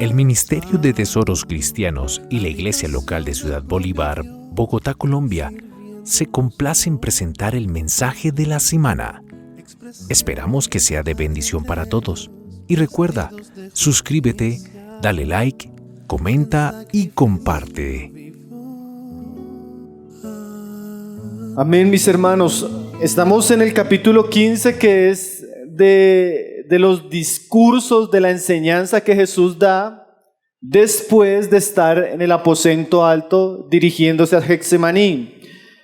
El Ministerio de Tesoros Cristianos y la Iglesia Local de Ciudad Bolívar, Bogotá, Colombia, se complace en presentar el mensaje de la semana. Esperamos que sea de bendición para todos. Y recuerda, suscríbete, dale like, comenta y comparte. Amén, mis hermanos. Estamos en el capítulo 15, que es de los discursos de la enseñanza que Jesús da después de estar en el aposento alto dirigiéndose a Getsemaní.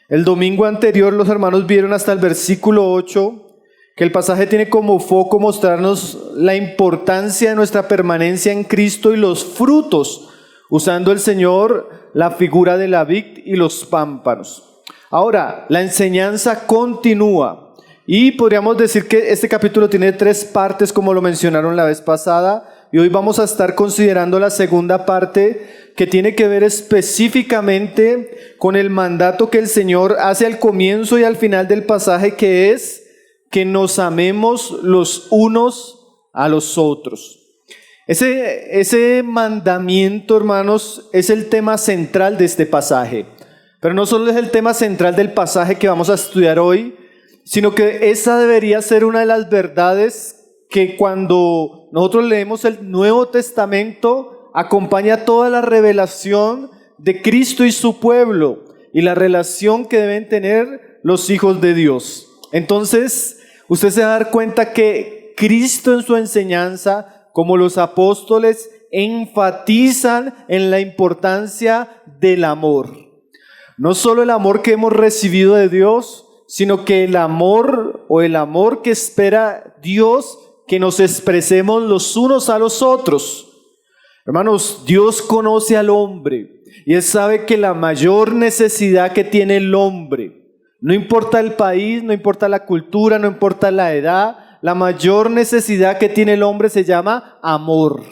El domingo anterior los hermanos vieron hasta el versículo 8, que el pasaje tiene como foco mostrarnos la importancia de nuestra permanencia en Cristo y los frutos, usando el Señor la figura de la vid y los pámpanos. Ahora, la enseñanza continúa y podríamos decir que este capítulo tiene 3 partes, como lo mencionaron la vez pasada, y hoy vamos a estar considerando la segunda parte, que tiene que ver específicamente con el mandato que el Señor hace al comienzo y al final del pasaje, que es que nos amemos los unos a los otros. Ese mandamiento, hermanos, es el tema central de este pasaje. Pero no solo es el tema central del pasaje que vamos a estudiar hoy, sino que esa debería ser una de las verdades que cuando nosotros leemos el Nuevo Testamento acompaña toda la revelación de Cristo y su pueblo y la relación que deben tener los hijos de Dios. Entonces, usted se va a dar cuenta que Cristo en su enseñanza, como los apóstoles, enfatizan en la importancia del amor. No solo el amor que hemos recibido de Dios, sino que el amor que espera Dios, que nos expresemos los unos a los otros. Hermanos, Dios conoce al hombre y Él sabe que la mayor necesidad que tiene el hombre, no importa el país, no importa la cultura, no importa la edad, la mayor necesidad que tiene el hombre se llama amor.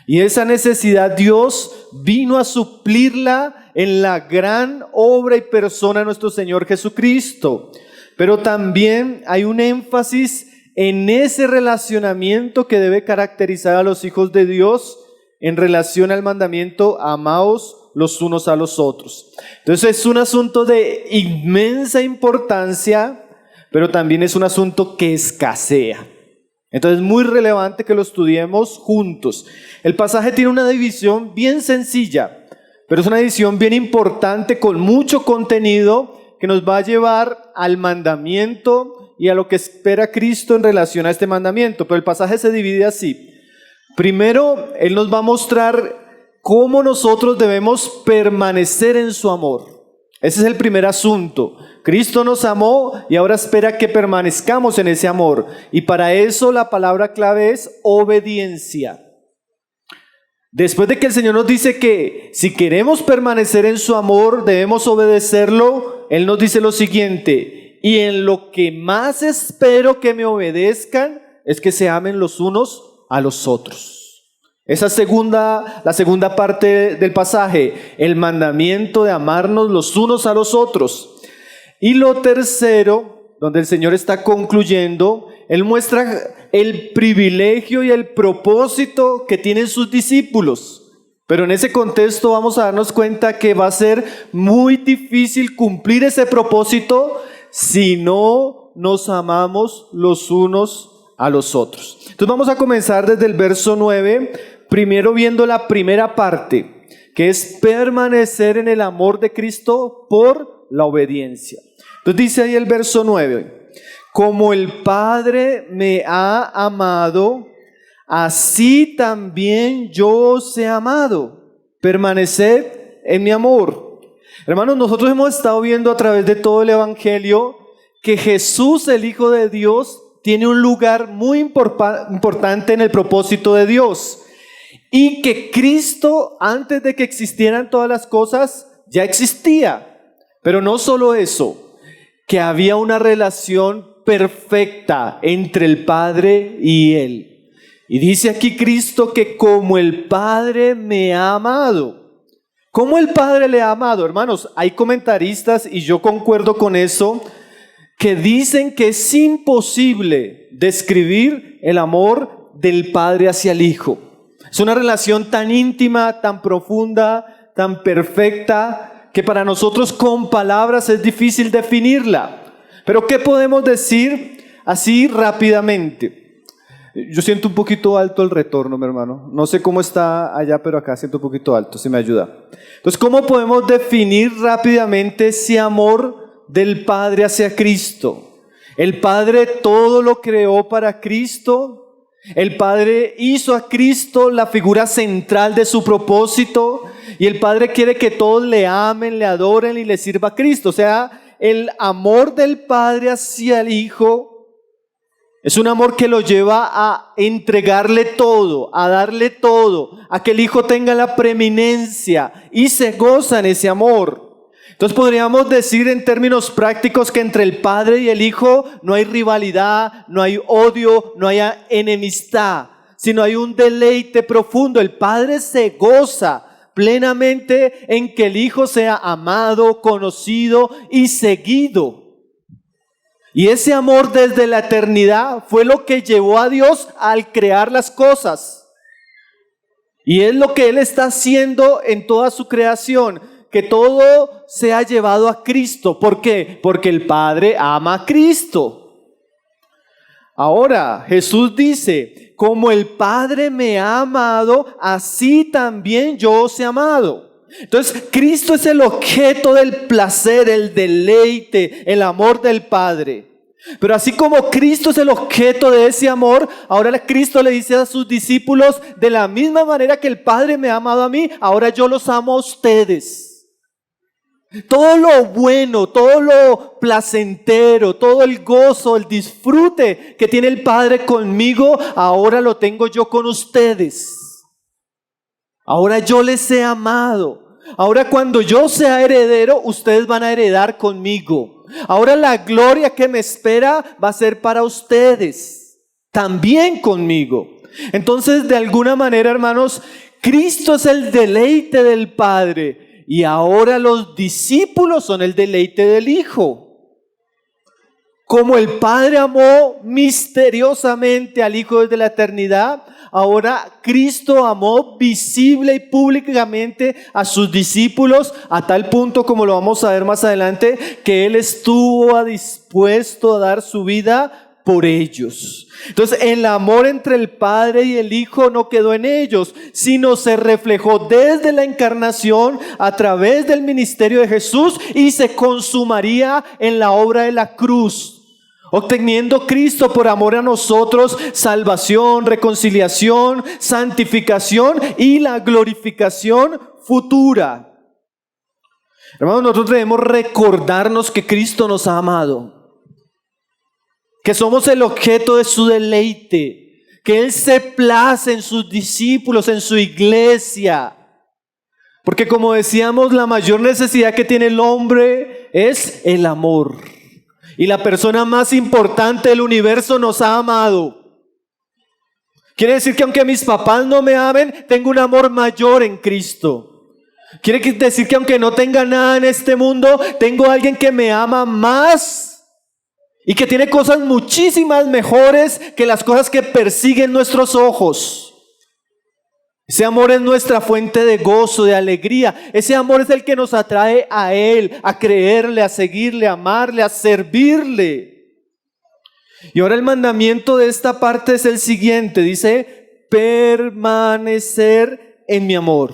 Y esa necesidad Dios vino a suplirla en la gran obra y persona de nuestro Señor Jesucristo. Pero también hay un énfasis en ese relacionamiento que debe caracterizar a los hijos de Dios en relación al mandamiento: amaos los unos a los otros. Entonces es un asunto de inmensa importancia, pero también es un asunto que escasea. Entonces es muy relevante que lo estudiemos juntos. El pasaje tiene una división bien sencilla, pero es una división bien importante con mucho contenido que nos va a llevar al mandamiento y a lo que espera Cristo en relación a este mandamiento. Pero el pasaje se divide así. Primero, Él nos va a mostrar cómo nosotros debemos permanecer en su amor. Ese es el primer asunto. Cristo nos amó y ahora espera que permanezcamos en ese amor. Y para eso la palabra clave es obediencia. Después de que el Señor nos dice que si queremos permanecer en su amor, debemos obedecerlo, Él nos dice lo siguiente: y en lo que más espero que me obedezcan es que se amen los unos a los otros. La segunda parte del pasaje, el mandamiento de amarnos los unos a los otros. Y lo tercero, donde el Señor está concluyendo, Él muestra el privilegio y el propósito que tienen sus discípulos. Pero en ese contexto vamos a darnos cuenta que va a ser muy difícil cumplir ese propósito si no nos amamos los unos a los otros. Entonces vamos a comenzar desde el verso 9, primero viendo la primera parte, que es permanecer en el amor de Cristo por la obediencia. Entonces dice ahí el verso 9: como el Padre me ha amado, así también yo os he amado. Permaneced en mi amor. Hermanos, nosotros hemos estado viendo a través de todo el Evangelio que Jesús, el Hijo de Dios, tiene un lugar muy importante en el propósito de Dios. Y que Cristo, antes de que existieran todas las cosas, ya existía. Pero no solo eso, que había una relación perfecta entre el Padre y Él. Y dice aquí Cristo que como el Padre me ha amado. ¿Cómo el Padre le ha amado? Hermanos, hay comentaristas, y yo concuerdo con eso, que dicen que es imposible describir el amor del Padre hacia el Hijo. Es una relación tan íntima, tan profunda, tan perfecta, que para nosotros con palabras es difícil definirla. Pero ¿qué podemos decir así rápidamente? Yo siento un poquito alto el retorno, mi hermano. No sé cómo está allá, pero acá siento un poquito alto, si me ayuda. Entonces, ¿cómo podemos definir rápidamente ese amor del Padre hacia Cristo? El Padre todo lo creó para Cristo. El Padre hizo a Cristo la figura central de su propósito. Y el Padre quiere que todos le amen, le adoren y le sirva a Cristo. O sea, el amor del Padre hacia el Hijo es un amor que lo lleva a entregarle todo, a darle todo, a que el Hijo tenga la preeminencia y se goza en ese amor. Entonces podríamos decir en términos prácticos que entre el Padre y el Hijo no hay rivalidad, no hay odio, no hay enemistad, sino hay un deleite profundo. El Padre se goza plenamente en que el Hijo sea amado, conocido y seguido. Y ese amor desde la eternidad fue lo que llevó a Dios al crear las cosas. Y es lo que Él está haciendo en toda su creación, que todo sea llevado a Cristo. ¿Por qué? Porque el Padre ama a Cristo. Ahora, Jesús dice, como el Padre me ha amado, así también yo os he amado. Entonces, Cristo es el objeto del placer, el deleite, el amor del Padre. Pero así como Cristo es el objeto de ese amor, ahora Cristo le dice a sus discípulos, de la misma manera que el Padre me ha amado a mí, ahora yo los amo a ustedes. Todo lo bueno, todo lo placentero, todo el gozo, el disfrute que tiene el Padre conmigo, ahora lo tengo yo con ustedes. Ahora yo les he amado. Ahora cuando yo sea heredero, ustedes van a heredar conmigo. Ahora la gloria que me espera va a ser para ustedes, también conmigo. Entonces, de alguna manera, hermanos, Cristo es el deleite del Padre y ahora los discípulos son el deleite del Hijo. Como el Padre amó misteriosamente al Hijo desde la eternidad, ahora Cristo amó visible y públicamente a sus discípulos a tal punto, como lo vamos a ver más adelante, que Él estuvo dispuesto a dar su vida por ellos. Entonces el amor entre el Padre y el Hijo no quedó en ellos, sino se reflejó desde la encarnación a través del ministerio de Jesús y se consumaría en la obra de la cruz, obteniendo Cristo por amor a nosotros salvación, reconciliación, santificación y la glorificación futura. Hermanos, nosotros debemos recordarnos que Cristo nos ha amado, que somos el objeto de su deleite, que Él se place en sus discípulos, en su iglesia. Porque como decíamos, la mayor necesidad que tiene el hombre es el amor. Y la persona más importante del universo nos ha amado. Quiere decir que aunque mis papás no me amen, tengo un amor mayor en Cristo. Quiere decir que aunque no tenga nada en este mundo, tengo a alguien que me ama más y que tiene cosas muchísimas mejores que las cosas que persiguen nuestros ojos. Ese amor es nuestra fuente de gozo, de alegría. Ese amor es el que nos atrae a Él, a creerle, a seguirle, a amarle, a servirle. Y ahora el mandamiento de esta parte es el siguiente. Dice, permanecer en mi amor.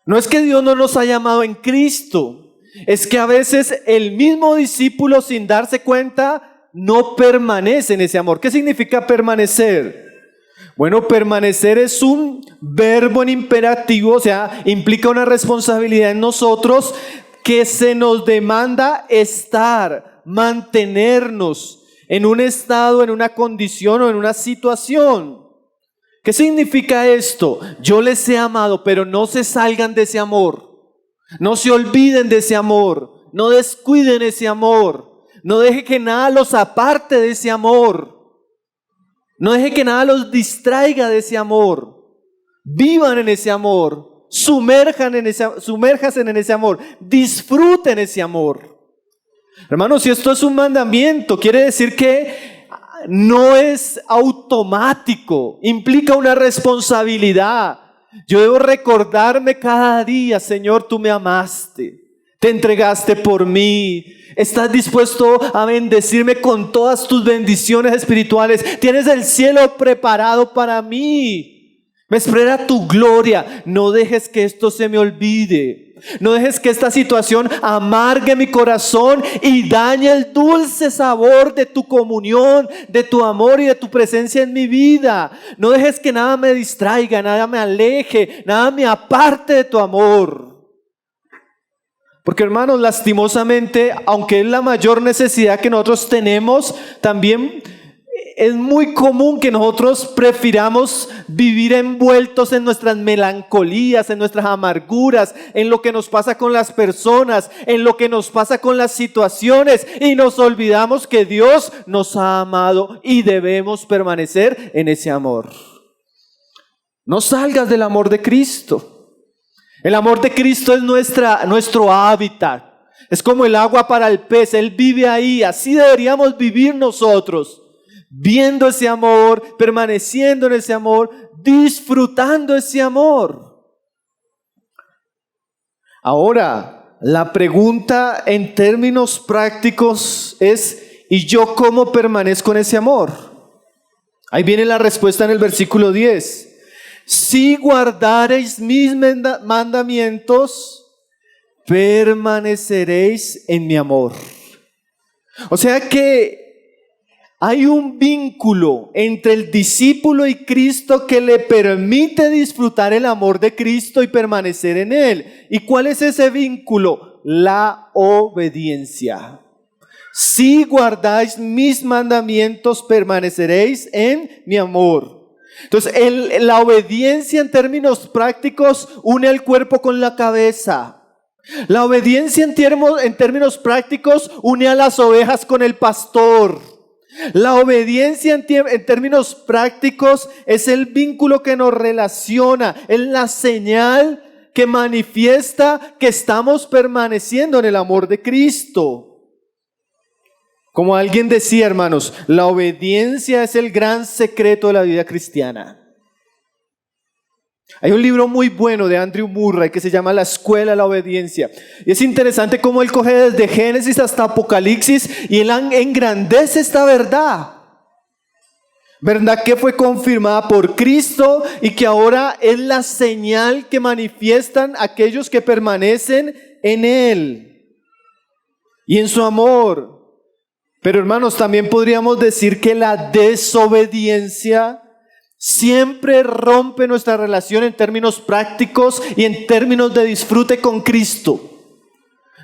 No es que Dios no nos haya amado en Cristo. Es que a veces el mismo discípulo, sin darse cuenta, no permanece en ese amor. ¿Qué significa permanecer? Bueno, permanecer es un verbo en imperativo, o sea, implica una responsabilidad en nosotros que se nos demanda estar, mantenernos en un estado, en una condición o en una situación. ¿Qué significa esto? Yo les he amado, pero no se salgan de ese amor. No se olviden de ese amor. No descuiden ese amor. No deje que nada los aparte de ese amor. No deje que nada los distraiga de ese amor. Vivan en ese amor. Sumérjanse en ese amor. Disfruten ese amor. Hermanos, si esto es un mandamiento, quiere decir que no es automático, implica una responsabilidad. Yo debo recordarme cada día, Señor, tú me amaste, te entregaste por mí, estás dispuesto a bendecirme con todas tus bendiciones espirituales, tienes el cielo preparado para mí, me espera tu gloria. No dejes que esto se me olvide, no dejes que esta situación amargue mi corazón y dañe el dulce sabor de tu comunión, de tu amor y de tu presencia en mi vida. No dejes que nada me distraiga, nada me aleje, nada me aparte de tu amor. Porque, hermanos, lastimosamente, aunque es la mayor necesidad que nosotros tenemos, también es muy común que nosotros prefiramos vivir envueltos en nuestras melancolías, en nuestras amarguras, en lo que nos pasa con las personas, en lo que nos pasa con las situaciones, y nos olvidamos que Dios nos ha amado y debemos permanecer en ese amor. No salgas del amor de Cristo. El amor de Cristo es nuestro hábitat. Es como el agua para el pez. Él vive ahí. Así deberíamos vivir nosotros. Viendo ese amor, permaneciendo en ese amor, disfrutando ese amor. Ahora, la pregunta en términos prácticos es: ¿y yo cómo permanezco en ese amor? Ahí viene la respuesta en el versículo 10. Si guardareis mis mandamientos, permaneceréis en mi amor. O sea que hay un vínculo entre el discípulo y Cristo que le permite disfrutar el amor de Cristo y permanecer en él. ¿Y cuál es ese vínculo? La obediencia. Si guardáis mis mandamientos, permaneceréis en mi amor. Entonces, la obediencia en términos prácticos une el cuerpo con la cabeza. La obediencia en términos prácticos une a las ovejas con el pastor. La obediencia en términos prácticos es el vínculo que nos relaciona, es la señal que manifiesta que estamos permaneciendo en el amor de Cristo. Como alguien decía, hermanos, la obediencia es el gran secreto de la vida cristiana. Hay un libro muy bueno de Andrew Murray que se llama La Escuela de la Obediencia. Y es interesante cómo él coge desde Génesis hasta Apocalipsis y él engrandece esta verdad. Verdad que fue confirmada por Cristo y que ahora es la señal que manifiestan aquellos que permanecen en Él y en su amor. Pero, hermanos, también podríamos decir que la desobediencia siempre rompe nuestra relación en términos prácticos y en términos de disfrute con Cristo.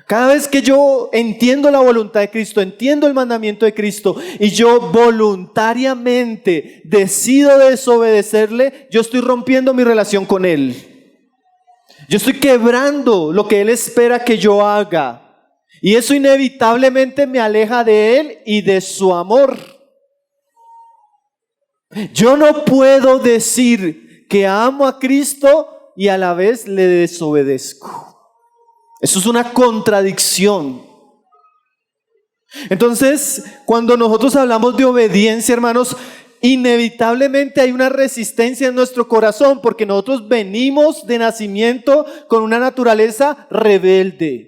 Cada vez que yo entiendo la voluntad de Cristo, entiendo el mandamiento de Cristo y yo voluntariamente decido desobedecerle, yo estoy rompiendo mi relación con Él. Yo estoy quebrando lo que Él espera que yo haga. Y eso inevitablemente me aleja de Él y de su amor. Yo no puedo decir que amo a Cristo y a la vez le desobedezco. Eso es una contradicción. Entonces, cuando nosotros hablamos de obediencia, hermanos, inevitablemente hay una resistencia en nuestro corazón porque nosotros venimos de nacimiento con una naturaleza rebelde.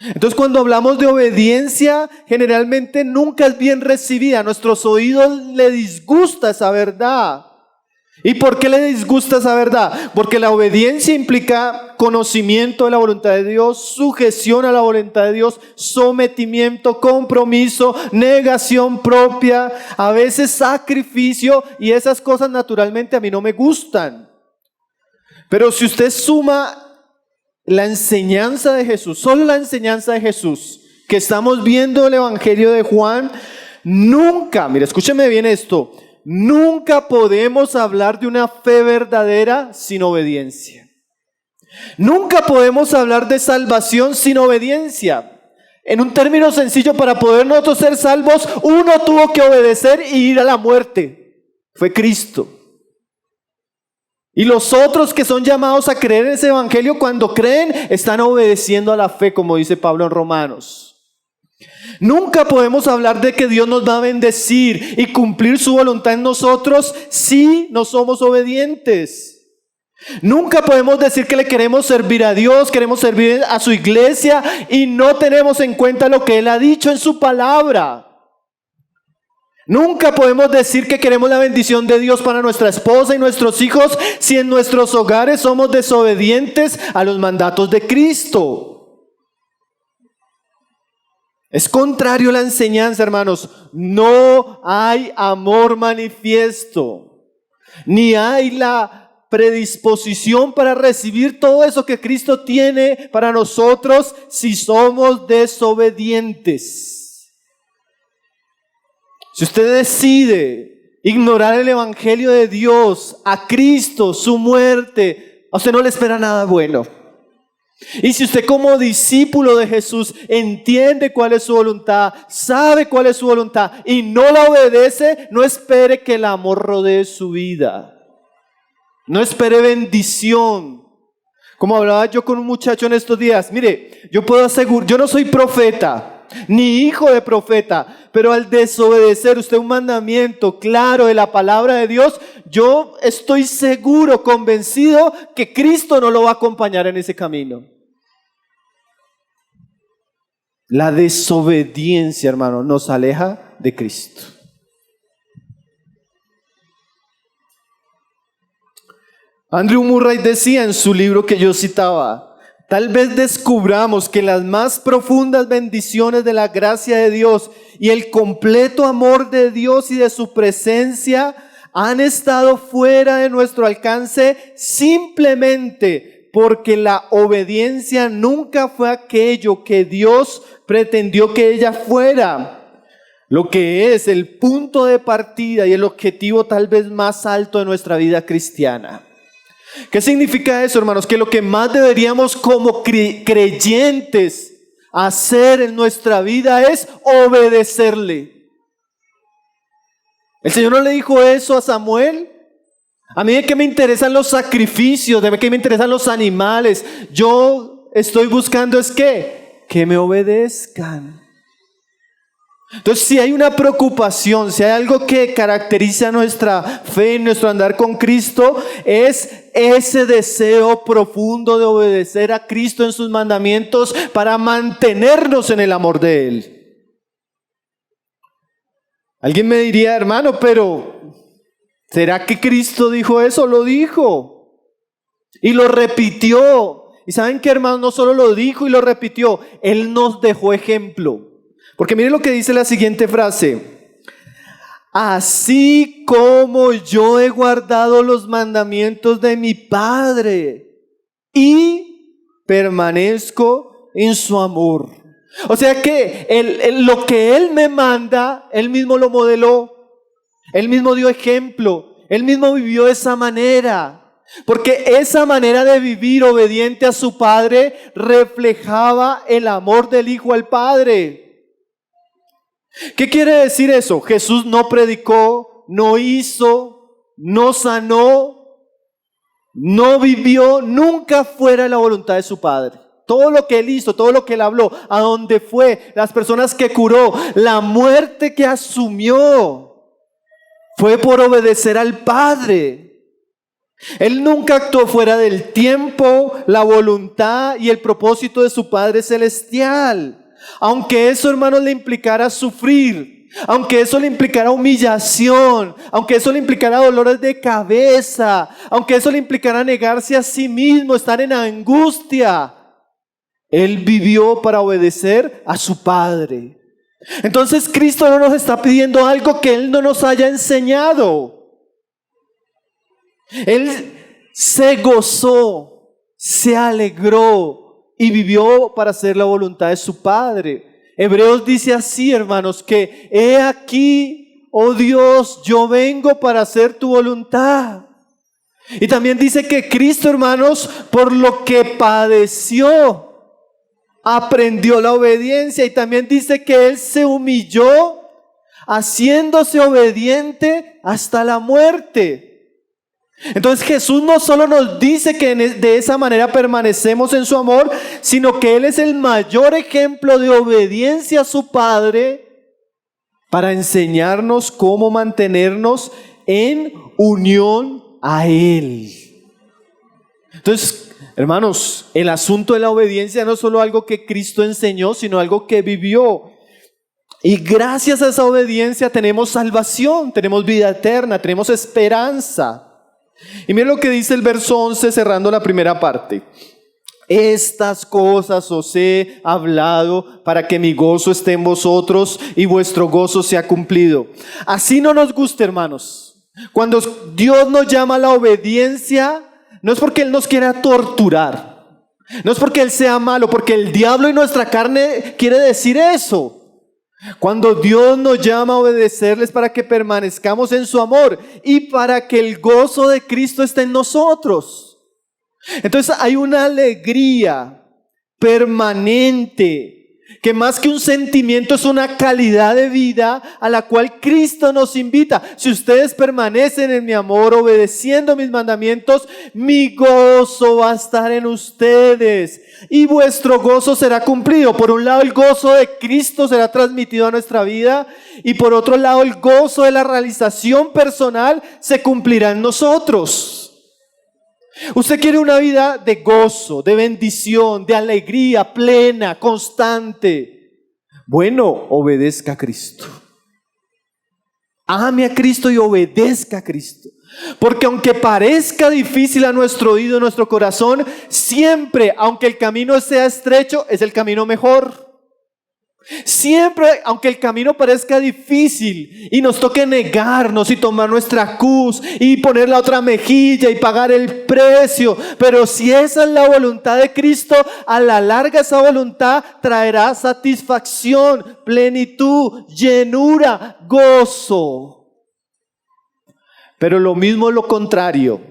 Entonces, cuando hablamos de obediencia, generalmente nunca es bien recibida. A nuestros oídos le disgusta esa verdad. ¿Y por qué le disgusta esa verdad? Porque la obediencia implica conocimiento de la voluntad de Dios, sujeción a la voluntad de Dios, sometimiento, compromiso, negación propia, a veces sacrificio, y esas cosas naturalmente a mí no me gustan. Pero si usted suma la enseñanza de Jesús, solo la enseñanza de Jesús que estamos viendo en el Evangelio de Juan, nunca, mira, escúcheme bien esto, nunca podemos hablar de una fe verdadera sin obediencia. Nunca podemos hablar de salvación sin obediencia. En un término sencillo, para poder nosotros ser salvos, uno tuvo que obedecer y ir a la muerte. Fue Cristo. Y los otros que son llamados a creer en ese evangelio, cuando creen, están obedeciendo a la fe, como dice Pablo en Romanos. Nunca podemos hablar de que Dios nos va a bendecir y cumplir su voluntad en nosotros si no somos obedientes. Nunca podemos decir que le queremos servir a Dios, queremos servir a su iglesia y no tenemos en cuenta lo que Él ha dicho en su palabra. Nunca podemos decir que queremos la bendición de Dios para nuestra esposa y nuestros hijos si en nuestros hogares somos desobedientes a los mandatos de Cristo. Es contrario a la enseñanza, hermanos. No hay amor manifiesto, ni hay la predisposición para recibir todo eso que Cristo tiene para nosotros si somos desobedientes. Si usted decide ignorar el evangelio de Dios, a Cristo, su muerte, a usted no le espera nada bueno. Y si usted como discípulo de Jesús entiende cuál es su voluntad, sabe cuál es su voluntad y no la obedece, no espere que el amor rodee su vida. No espere bendición. Como hablaba yo con un muchacho en estos días, mire, yo puedo asegurar, yo no soy profeta, ni hijo de profeta, pero al desobedecer usted un mandamiento claro de la palabra de Dios, yo estoy seguro, convencido que Cristo no lo va a acompañar en ese camino. La desobediencia, hermano, nos aleja de Cristo. Andrew Murray decía en su libro que yo citaba: tal vez descubramos que las más profundas bendiciones de la gracia de Dios y el completo amor de Dios y de su presencia han estado fuera de nuestro alcance simplemente porque la obediencia nunca fue aquello que Dios pretendió que ella fuera, lo que es el punto de partida y el objetivo tal vez más alto de nuestra vida cristiana. ¿Qué significa eso, hermanos? Que lo que más deberíamos como creyentes hacer en nuestra vida es obedecerle. El Señor no le dijo eso a Samuel. A mí de qué me interesan los sacrificios, de qué me interesan los animales. Yo estoy buscando es que me obedezcan. Entonces, si hay una preocupación, si hay algo que caracteriza nuestra fe, nuestro andar con Cristo, es ese deseo profundo de obedecer a Cristo en sus mandamientos para mantenernos en el amor de Él. Alguien me diría, hermano, pero ¿será que Cristo dijo eso? Lo dijo y lo repitió. Y ¿saben qué, hermano? No solo lo dijo y lo repitió, Él nos dejó ejemplo. Porque mire lo que dice la siguiente frase: así como yo he guardado los mandamientos de mi Padre y permanezco en su amor. O sea que lo que Él me manda, Él mismo lo modeló, Él mismo dio ejemplo, Él mismo vivió de esa manera. Porque esa manera de vivir obediente a su Padre reflejaba el amor del Hijo al Padre. ¿Qué quiere decir eso? Jesús no predicó, no hizo, no sanó, no vivió nunca fuera de la voluntad de su Padre. Todo lo que Él hizo, todo lo que Él habló, a dónde fue, las personas que curó, la muerte que asumió, fue por obedecer al Padre. Él nunca actuó fuera del tiempo, la voluntad y el propósito de su Padre Celestial. Aunque eso, hermanos, le implicara sufrir, aunque eso le implicara humillación, aunque eso le implicara dolores de cabeza, aunque eso le implicara negarse a sí mismo, estar en angustia, Él vivió para obedecer a su Padre. Entonces Cristo no nos está pidiendo algo que Él no nos haya enseñado. Él se gozó, se alegró y vivió para hacer la voluntad de su Padre. Hebreos dice así, hermanos, que he aquí, oh Dios, yo vengo para hacer tu voluntad. Y también dice que Cristo, hermanos, por lo que padeció, aprendió la obediencia. Y también dice que Él se humilló, haciéndose obediente hasta la muerte. Entonces Jesús no solo nos dice que de esa manera permanecemos en su amor, sino que Él es el mayor ejemplo de obediencia a su Padre para enseñarnos cómo mantenernos en unión a Él. Entonces, hermanos, el asunto de la obediencia no es solo algo que Cristo enseñó, sino algo que vivió. Y gracias a esa obediencia tenemos salvación, tenemos vida eterna, tenemos esperanza. Y miren lo que dice el verso 11 cerrando la primera parte. Estas cosas os he hablado para que mi gozo esté en vosotros y vuestro gozo sea cumplido. Así no nos gusta, hermanos. Cuando Dios nos llama a la obediencia, no es porque Él nos quiera torturar, no es porque Él sea malo, porque el diablo y nuestra carne quiere decir eso. Cuando Dios nos llama a obedecerles para que permanezcamos en su amor y para que el gozo de Cristo esté en nosotros. Entonces hay una alegría permanente que más que un sentimiento es una calidad de vida a la cual Cristo nos invita. Si ustedes permanecen en mi amor, obedeciendo mis mandamientos, mi gozo va a estar en ustedes y vuestro gozo será cumplido. Por un lado, el gozo de Cristo será transmitido a nuestra vida y por otro lado, el gozo de la realización personal se cumplirá en nosotros. Usted quiere una vida de gozo, de bendición, de alegría plena, constante. Bueno, obedezca a Cristo. Ame a Cristo y obedezca a Cristo. Porque aunque parezca difícil a nuestro oído, a nuestro corazón, siempre, aunque el camino sea estrecho, es el camino mejor. Siempre, aunque el camino parezca difícil y nos toque negarnos y tomar nuestra cruz y poner la otra mejilla y pagar el precio, pero si esa es la voluntad de Cristo, a la larga esa voluntad traerá satisfacción, plenitud, llenura, gozo. Pero lo mismo lo contrario,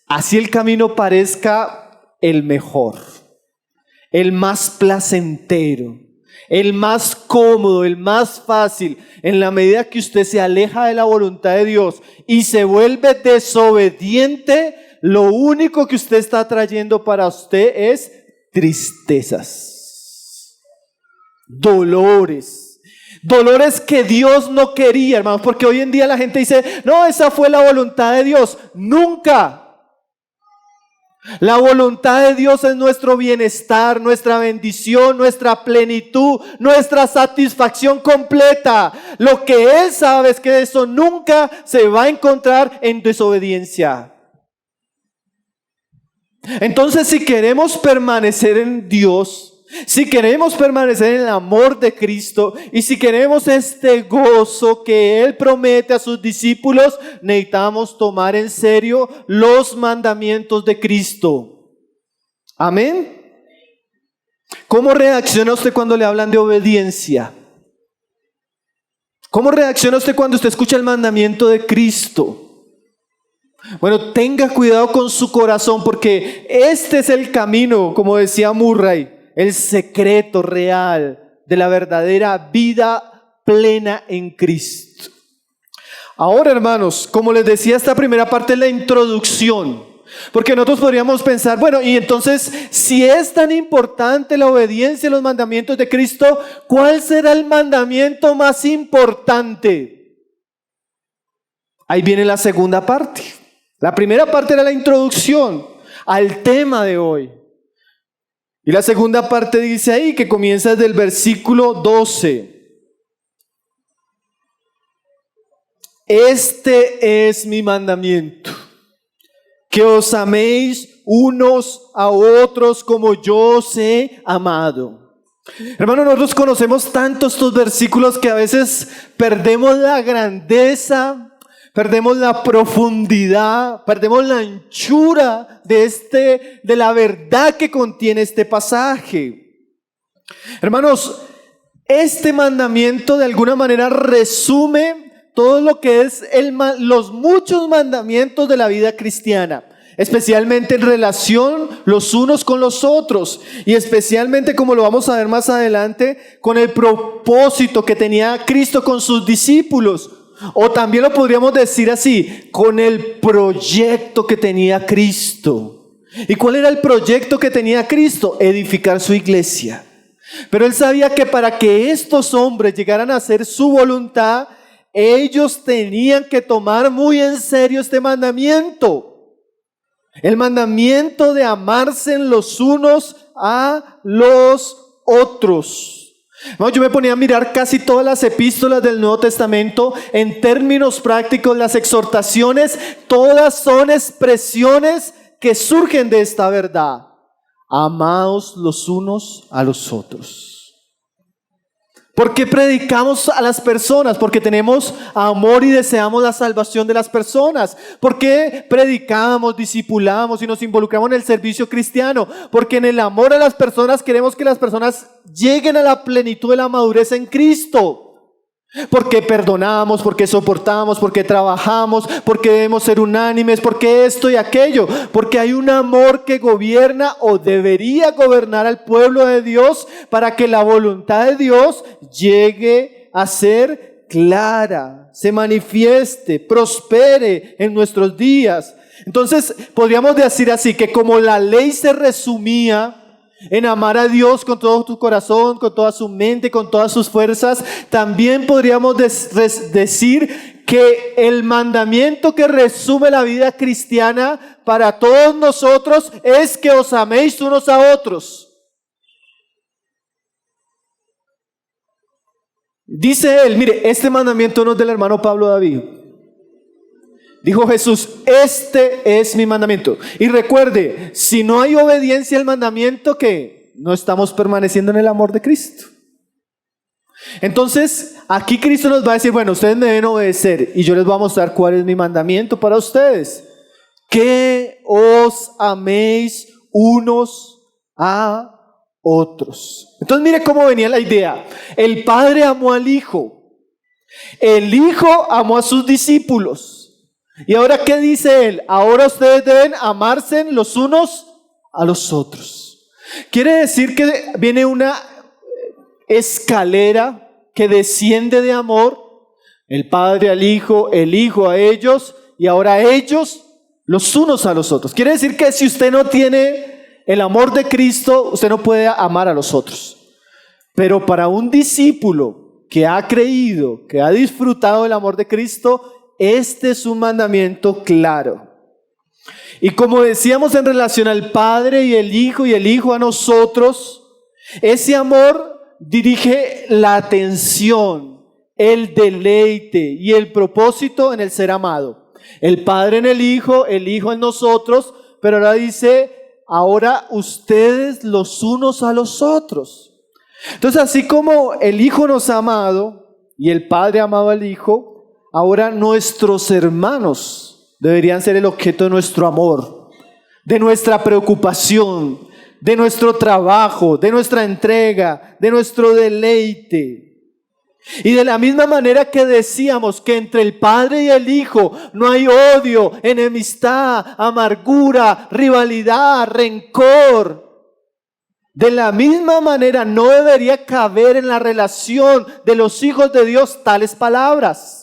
así el camino parezca el mejor, el más placentero, el más cómodo, el más fácil, en la medida que usted se aleja de la voluntad de Dios y se vuelve desobediente, lo único que usted está trayendo para usted es tristezas, dolores que Dios no quería, hermanos, porque hoy en día la gente dice, no, esa fue la voluntad de Dios. Nunca. La voluntad de Dios es nuestro bienestar, nuestra bendición, nuestra plenitud, nuestra satisfacción completa. Lo que Él sabe es que eso nunca se va a encontrar en desobediencia. Entonces, si queremos permanecer en Dios, si queremos permanecer en el amor de Cristo y si queremos este gozo que Él promete a sus discípulos, necesitamos tomar en serio los mandamientos de Cristo. Amén. ¿Cómo reacciona usted cuando le hablan de obediencia? ¿Cómo reacciona usted cuando usted escucha el mandamiento de Cristo? Bueno, tenga cuidado con su corazón porque este es el camino, como decía Murray, el secreto real de la verdadera vida plena en Cristo. Ahora, hermanos, como les decía, esta primera parte es la introducción, porque nosotros podríamos pensar, bueno, y entonces, si es tan importante la obediencia a los mandamientos de Cristo, ¿cuál será el mandamiento más importante? Ahí viene la segunda parte. La primera parte era la introducción al tema de hoy. Y la segunda parte dice ahí que comienza desde el versículo 12. Este es mi mandamiento, que os améis unos a otros como yo os he amado. Hermanos, nosotros conocemos tanto estos versículos que a veces perdemos la grandeza, perdemos la profundidad, perdemos la anchura de la verdad que contiene este pasaje. Hermanos, este mandamiento de alguna manera resume todo lo que es los muchos mandamientos de la vida cristiana, especialmente en relación los unos con los otros y especialmente, como lo vamos a ver más adelante, con el propósito que tenía Cristo con sus discípulos. O también lo podríamos decir así, con el proyecto que tenía Cristo. ¿Y cuál era el proyecto que tenía Cristo? Edificar su iglesia. Pero él sabía que para que estos hombres llegaran a hacer su voluntad, ellos tenían que tomar muy en serio este mandamiento. El mandamiento de amarse los unos a los otros. No, yo me ponía a mirar casi todas las epístolas del Nuevo Testamento en términos prácticos, las exhortaciones, todas son expresiones que surgen de esta verdad. Amaos los unos a los otros. ¿Por qué predicamos a las personas? Porque tenemos amor y deseamos la salvación de las personas. ¿Por qué predicamos, discipulamos y nos involucramos en el servicio cristiano? Porque en el amor a las personas queremos que las personas lleguen a la plenitud de la madurez en Cristo. Porque perdonamos, porque soportamos, porque trabajamos, porque debemos ser unánimes, porque esto y aquello. Porque hay un amor que gobierna o debería gobernar al pueblo de Dios para que la voluntad de Dios llegue a ser clara, se manifieste, prospere en nuestros días. Entonces podríamos decir así, que como la ley se resumía en amar a Dios con todo tu corazón, con toda su mente, con todas sus fuerzas, también podríamos decir que el mandamiento que resume la vida cristiana para todos nosotros es que os améis unos a otros. Dice él, mire, este mandamiento no es del hermano Pablo David. Dijo Jesús, este es mi mandamiento. Y recuerde, si no hay obediencia al mandamiento, ¿qué? No estamos permaneciendo en el amor de Cristo. Entonces, aquí Cristo nos va a decir, bueno, ustedes me deben obedecer y yo les voy a mostrar cuál es mi mandamiento para ustedes. Que os améis unos a otros. Entonces, mire cómo venía la idea. El Padre amó al Hijo. El Hijo amó a sus discípulos. Y ahora, ¿qué dice él? Ahora ustedes deben amarse los unos a los otros. Quiere decir que viene una escalera que desciende de amor. El Padre al Hijo, el Hijo a ellos, y ahora ellos los unos a los otros. Quiere decir que si usted no tiene el amor de Cristo, usted no puede amar a los otros. Pero para un discípulo que ha creído, que ha disfrutado del amor de Cristo, este es un mandamiento claro. Y como decíamos en relación al Padre y el Hijo a nosotros, ese amor dirige la atención, el deleite y el propósito en el ser amado. El Padre en el Hijo en nosotros, pero ahora dice, ahora ustedes los unos a los otros. Entonces, así como el Hijo nos ha amado y el Padre ha amado al Hijo, ahora nuestros hermanos deberían ser el objeto de nuestro amor, de nuestra preocupación, de nuestro trabajo, de nuestra entrega, de nuestro deleite. Y de la misma manera que decíamos que entre el Padre y el Hijo no hay odio, enemistad, amargura, rivalidad, rencor. De la misma manera no debería caber en la relación de los hijos de Dios tales palabras.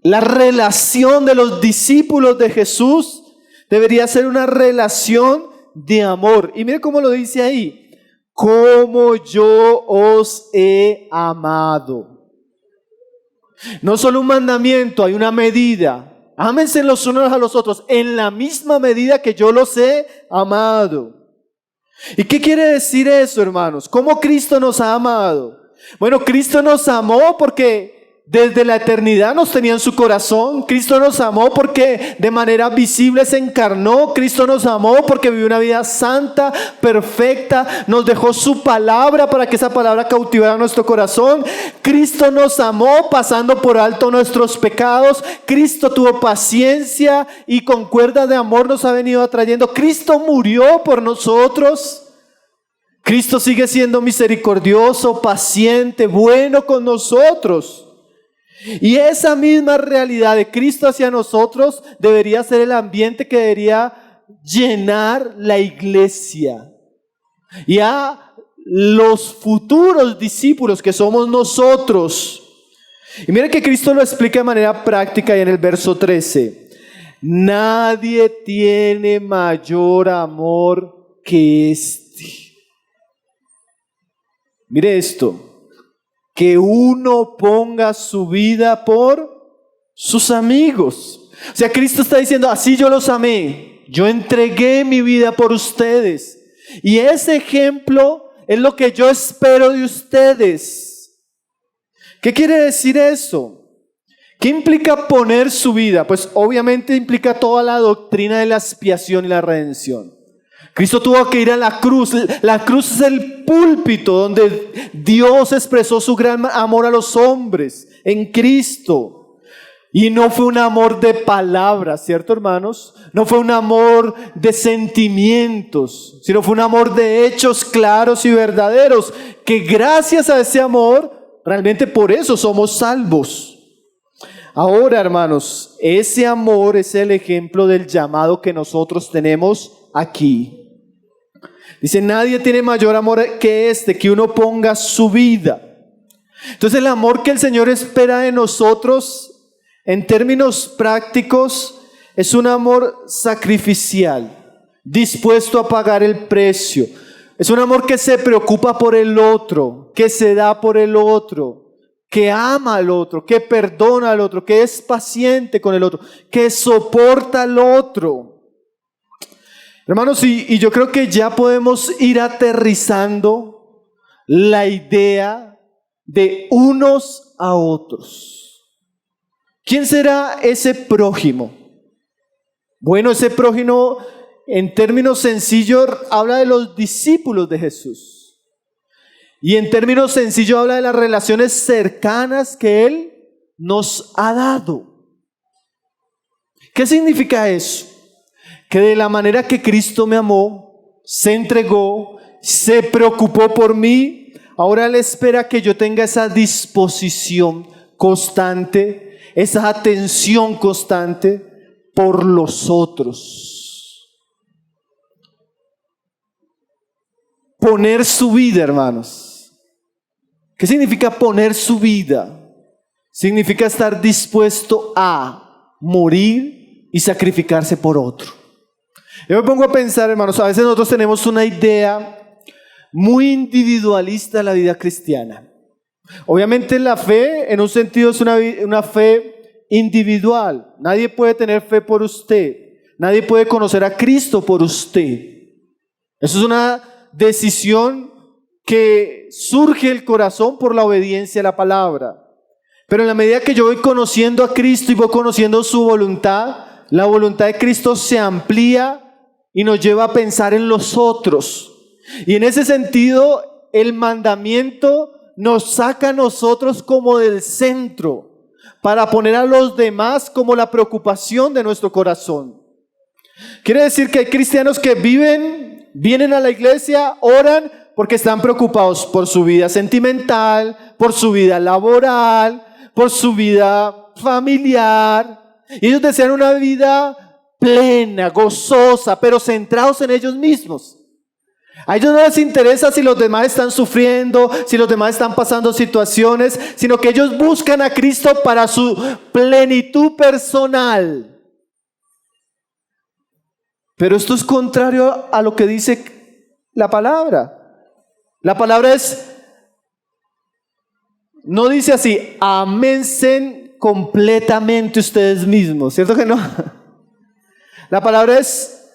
La relación de los discípulos de Jesús debería ser una relación de amor. Y mire cómo lo dice ahí. Como yo os he amado. No solo un mandamiento, hay una medida. Ámense los unos a los otros en la misma medida que yo los he amado. ¿Y qué quiere decir eso, hermanos? ¿Cómo Cristo nos ha amado? Bueno, Cristo nos amó porque desde la eternidad nos tenía en su corazón. Cristo nos amó porque de manera visible se encarnó. Cristo nos amó porque vivió una vida santa, perfecta. Nos dejó su palabra para que esa palabra cautivara nuestro corazón. Cristo nos amó pasando por alto nuestros pecados. Cristo tuvo paciencia y con cuerdas de amor nos ha venido atrayendo. Cristo murió por nosotros. Cristo sigue siendo misericordioso, paciente, bueno con nosotros. Y esa misma realidad de Cristo hacia nosotros debería ser el ambiente que debería llenar la iglesia. y a los futuros discípulos que somos nosotros. Y mira que Cristo lo explica de manera práctica y en el verso 13. Nadie tiene mayor amor que este. Mire esto, que uno ponga su vida por sus amigos. O sea, Cristo está diciendo, así yo los amé, yo entregué mi vida por ustedes. Y ese ejemplo es lo que yo espero de ustedes. ¿Qué quiere decir eso? ¿Qué implica poner su vida? Pues obviamente implica toda la doctrina de la expiación y la redención. Cristo tuvo que ir a la cruz. La cruz es el púlpito donde Dios expresó su gran amor a los hombres en Cristo. Y no fue un amor de palabras, ¿cierto, hermanos? No fue un amor de sentimientos, sino fue un amor de hechos claros y verdaderos, que gracias a ese amor, realmente por eso somos salvos. Ahora, hermanos, ese amor es el ejemplo del llamado que nosotros tenemos aquí. Dice, nadie tiene mayor amor que este, que uno ponga su vida. Entonces el amor que el Señor espera de nosotros, en términos prácticos, es un amor sacrificial, dispuesto a pagar el precio. Es un amor que se preocupa por el otro, que se da por el otro, que ama al otro, que perdona al otro, que es paciente con el otro, que soporta al otro. Hermanos, y yo creo que ya podemos ir aterrizando la idea de unos a otros. ¿Quién será ese prójimo? Bueno, ese prójimo, en términos sencillos, habla de los discípulos de Jesús. Y en términos sencillos habla de las relaciones cercanas que Él nos ha dado. ¿Qué significa eso? Que de la manera que Cristo me amó, se entregó, se preocupó por mí, ahora Él espera que yo tenga esa disposición constante, esa atención constante por los otros. Poner su vida, hermanos. ¿Qué significa poner su vida? Significa estar dispuesto a morir y sacrificarse por otro. Yo me pongo a pensar, hermanos, a veces nosotros tenemos una idea muy individualista de la vida cristiana. Obviamente la fe, en un sentido, es una fe individual. Nadie puede tener fe por usted. Nadie puede conocer a Cristo por usted. Eso es una decisión que surge el corazón por la obediencia a la palabra. Pero en la medida que yo voy conociendo a Cristo y voy conociendo su voluntad, la voluntad de Cristo se amplía y nos lleva a pensar en los otros. Y en ese sentido, el mandamiento nos saca a nosotros como del centro, para poner a los demás como la preocupación de nuestro corazón. Quiere decir que hay cristianos que vienen a la iglesia, oran porque están preocupados por su vida sentimental, por su vida laboral, por su vida familiar. Y ellos desean una vida plena, gozosa, pero centrados en ellos mismos. A ellos no les interesa si los demás están sufriendo, si los demás están pasando situaciones, sino que ellos buscan a Cristo para su plenitud personal. Pero esto es contrario a lo que dice la palabra. La palabra no dice así, ámense completamente ustedes mismos, ¿cierto que no? La palabra es,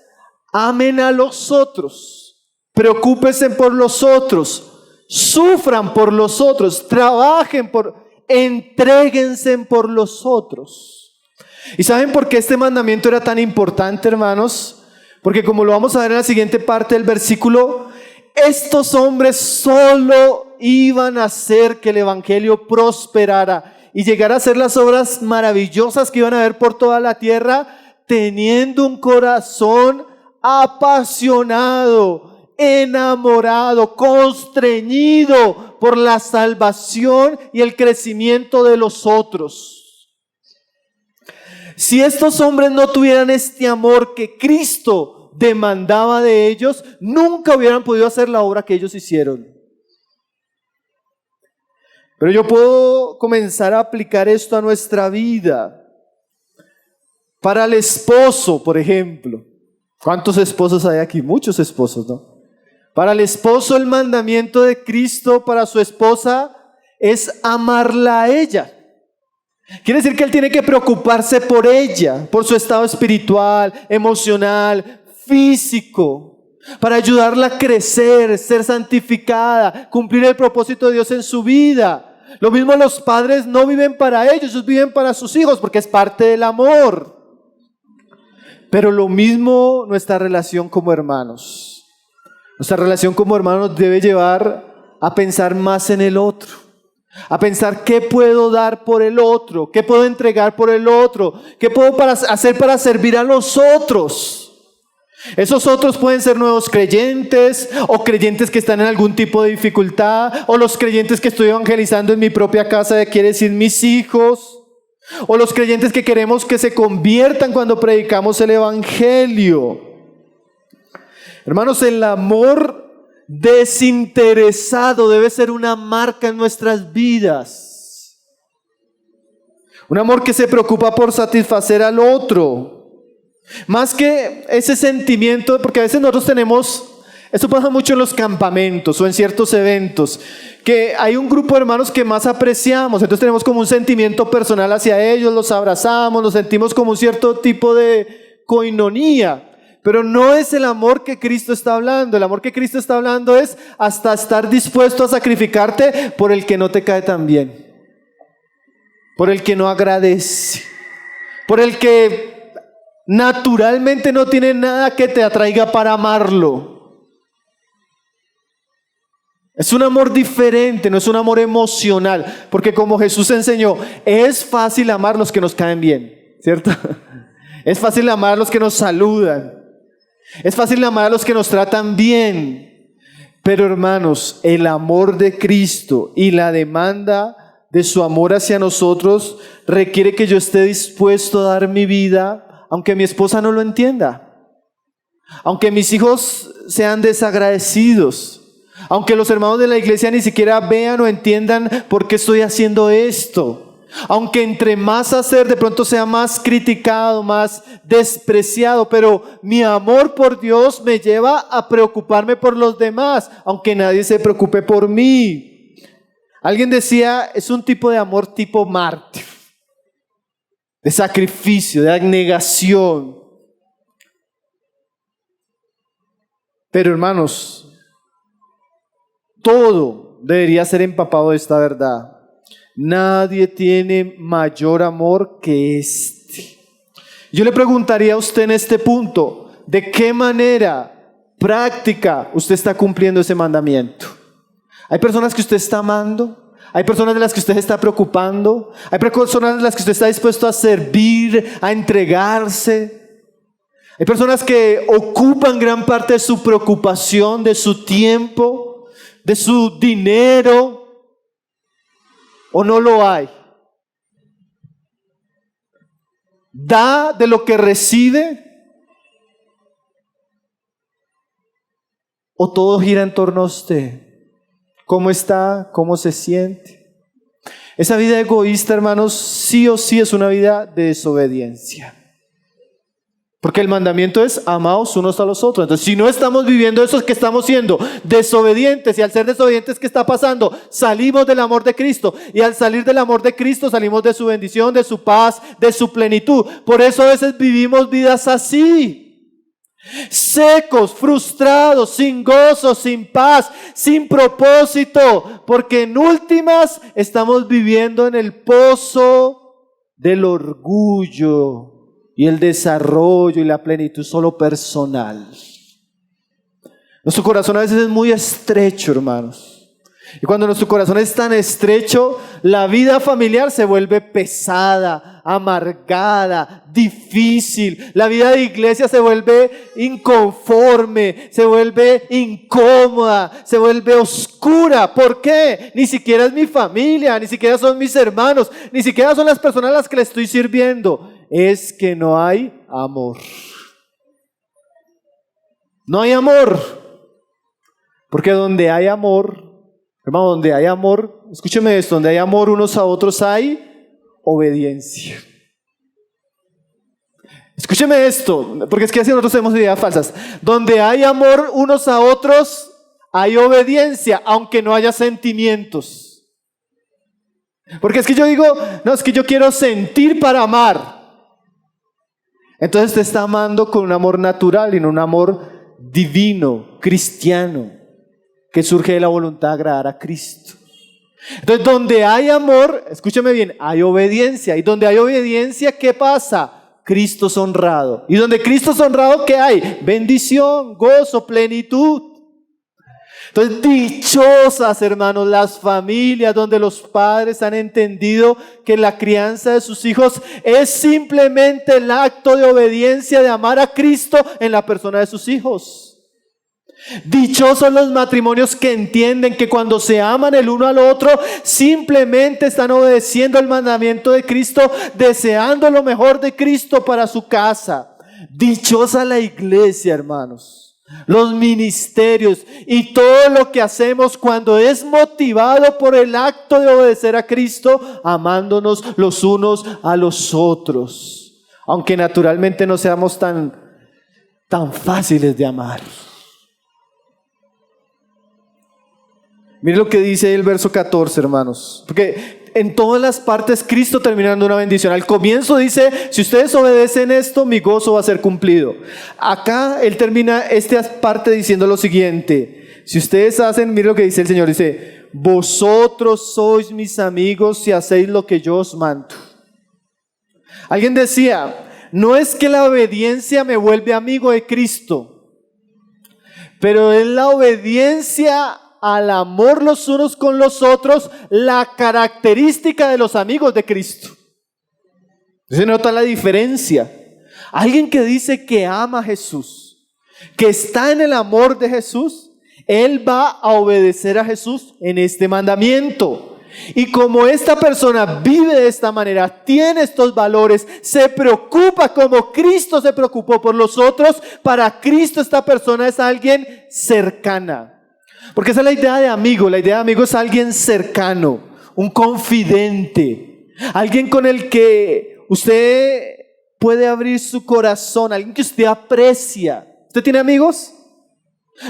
amen a los otros, preocúpense por los otros, sufran por los otros, trabajen entréguense por los otros. ¿Y saben por qué este mandamiento era tan importante, hermanos? Porque como lo vamos a ver en la siguiente parte del versículo, estos hombres solo iban a hacer que el evangelio prosperara y llegara a hacer las obras maravillosas que iban a ver por toda la tierra, teniendo un corazón apasionado, enamorado, constreñido por la salvación y el crecimiento de los otros. Si estos hombres no tuvieran este amor que Cristo demandaba de ellos, nunca hubieran podido hacer la obra que ellos hicieron. Pero yo puedo comenzar a aplicar esto a nuestra vida. Para el esposo, por ejemplo. ¿Cuántos esposos hay aquí? Muchos esposos, ¿no? Para el esposo, el mandamiento de Cristo para su esposa es amarla a ella. Quiere decir que él tiene que preocuparse por ella, por su estado espiritual, emocional, físico, para ayudarla a crecer, ser santificada, cumplir el propósito de Dios en su vida. Lo mismo los padres no viven para ellos viven para sus hijos porque es parte del amor. Pero lo mismo nuestra relación como hermanos. Nuestra relación como hermanos debe llevar a pensar más en el otro. A pensar qué puedo dar por el otro, qué puedo entregar por el otro, qué puedo hacer para servir a los otros. Esos otros pueden ser nuevos creyentes o creyentes que están en algún tipo de dificultad o los creyentes que estoy evangelizando en mi propia casa, quiere decir mis hijos, o los creyentes que queremos que se conviertan cuando predicamos el evangelio. Hermanos, el amor desinteresado debe ser una marca en nuestras vidas. Un amor que se preocupa por satisfacer al otro. Más que ese sentimiento, porque a veces nosotros tenemos, esto pasa mucho en los campamentos o en ciertos eventos, que hay un grupo de hermanos que más apreciamos, entonces tenemos como un sentimiento personal hacia ellos, los abrazamos, nos sentimos como un cierto tipo de coinonía. Pero no es el amor que Cristo está hablando. El amor que Cristo está hablando es hasta estar dispuesto a sacrificarte por el que no te cae tan bien, por el que no agradece, por el que naturalmente no tiene nada que te atraiga para amarlo. Es un amor diferente, no es un amor emocional, porque como Jesús enseñó, es fácil amar a los que nos caen bien, ¿cierto? Es fácil amar a los que nos saludan. Es fácil amar a los que nos tratan bien, pero hermanos, el amor de Cristo y la demanda de su amor hacia nosotros requiere que yo esté dispuesto a dar mi vida, aunque mi esposa no lo entienda, aunque mis hijos sean desagradecidos, aunque los hermanos de la iglesia ni siquiera vean o entiendan por qué estoy haciendo esto. Aunque entre más hacer de pronto sea más criticado, más despreciado, pero mi amor por Dios me lleva a preocuparme por los demás, aunque nadie se preocupe por mí. Alguien decía, es un tipo de amor tipo mártir, de sacrificio, de abnegación. Pero hermanos, todo debería ser empapado de esta verdad. Nadie tiene mayor amor que este. Yo le preguntaría a usted en este punto, ¿de qué manera práctica usted está cumpliendo ese mandamiento? ¿Hay personas que usted está amando? ¿Hay personas de las que usted se está preocupando? ¿Hay personas de las que usted está dispuesto a servir, a entregarse? ¿Hay personas que ocupan gran parte de su preocupación, de su tiempo, de su dinero? ¿O no lo hay? ¿Da de lo que recibe? ¿O todo gira en torno a usted? ¿Cómo está? ¿Cómo se siente? Esa vida egoísta, hermanos, sí o sí es una vida de desobediencia. Porque el mandamiento es amaos unos a los otros. Entonces, si no estamos viviendo eso, es que estamos siendo desobedientes. Y al ser desobedientes, ¿qué está pasando? Salimos del amor de Cristo. Y al salir del amor de Cristo, salimos de su bendición, de su paz, de su plenitud. Por eso a veces vivimos vidas así. Secos, frustrados, sin gozo, sin paz, sin propósito. Porque en últimas estamos viviendo en el pozo del orgullo y el desarrollo y la plenitud solo personal. Nuestro corazón a veces es muy estrecho, hermanos. Y cuando nuestro corazón es tan estrecho, la vida familiar se vuelve pesada, amargada, difícil. La vida de iglesia se vuelve inconforme, se vuelve incómoda, se vuelve oscura. ¿Por qué? Ni siquiera es mi familia, ni siquiera son mis hermanos, ni siquiera son las personas a las que le estoy sirviendo. Es que no hay amor. No hay amor. Porque donde hay amor, hermano, donde hay amor, escúcheme esto, donde hay amor unos a otros hay obediencia. Escúcheme esto, porque es que así nosotros tenemos ideas falsas. Donde hay amor unos a otros hay obediencia, aunque no haya sentimientos. Porque es que yo digo, no, es que yo quiero sentir para amar. Entonces te está amando con un amor natural y no un amor divino, cristiano, que surge de la voluntad de agradar a Cristo. Entonces, donde hay amor, escúchame bien, hay obediencia. Y donde hay obediencia, ¿qué pasa? Cristo es honrado. Y donde Cristo es honrado, ¿qué hay? Bendición, gozo, plenitud. Entonces, dichosas, hermanos, las familias donde los padres han entendido que la crianza de sus hijos es simplemente el acto de obediencia, de amar a Cristo en la persona de sus hijos. Dichosos los matrimonios que entienden que cuando se aman el uno al otro, simplemente están obedeciendo el mandamiento de Cristo, deseando lo mejor de Cristo para su casa. Dichosa la iglesia, hermanos. Los ministerios y todo lo que hacemos cuando es motivado por el acto de obedecer a Cristo, amándonos los unos a los otros, aunque naturalmente no seamos tan fáciles de amar. Miren lo que dice el verso 14, hermanos, porque en todas las partes Cristo termina dando una bendición. Al comienzo dice, si ustedes obedecen esto, mi gozo va a ser cumplido. Acá Él termina esta parte diciendo lo siguiente: si ustedes hacen, miren lo que dice el Señor, dice, vosotros sois mis amigos si hacéis lo que yo os mando. Alguien decía, no es que la obediencia me vuelve amigo de Cristo, pero es la obediencia al amor los unos con los otros, la característica de los amigos de Cristo. ¿Se nota la diferencia? Alguien que dice que ama a Jesús, que está en el amor de Jesús, él va a obedecer a Jesús en este mandamiento. Y como esta persona vive de esta manera, tiene estos valores, se preocupa como Cristo se preocupó por los otros, para Cristo esta persona es alguien cercana. Porque esa es la idea de amigo. La idea de amigo es alguien cercano, un confidente, alguien con el que usted puede abrir su corazón, alguien que usted aprecia. ¿Usted tiene amigos?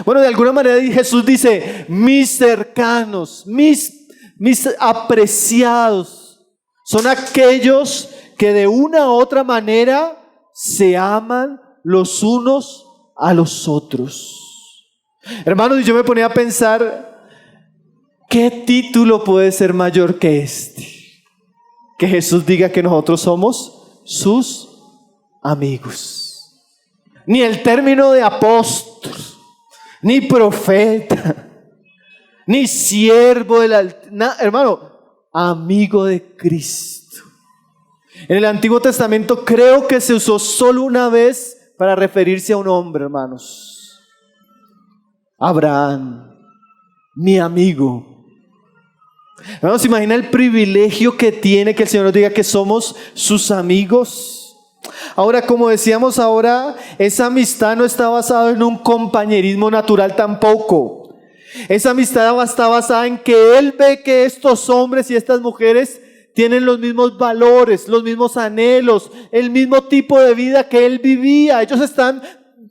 Bueno, de alguna manera Jesús dice, mis cercanos, mis apreciados, son aquellos que de una u otra manera se aman los unos a los otros. Hermanos, yo me ponía a pensar, ¿qué título puede ser mayor que este? Que Jesús diga que nosotros somos sus amigos. Ni el término de apóstol, ni profeta, ni siervo del Altísimo, hermano, amigo de Cristo. En el Antiguo Testamento creo que se usó solo una vez para referirse a un hombre, hermanos. Abraham, mi amigo. Hermanos, ¿se imagina el privilegio que tiene que el Señor nos diga que somos sus amigos? Ahora, como decíamos ahora, esa amistad no está basada en un compañerismo natural tampoco. Esa amistad está basada en que Él ve que estos hombres y estas mujeres tienen los mismos valores, los mismos anhelos, el mismo tipo de vida que Él vivía. Ellos están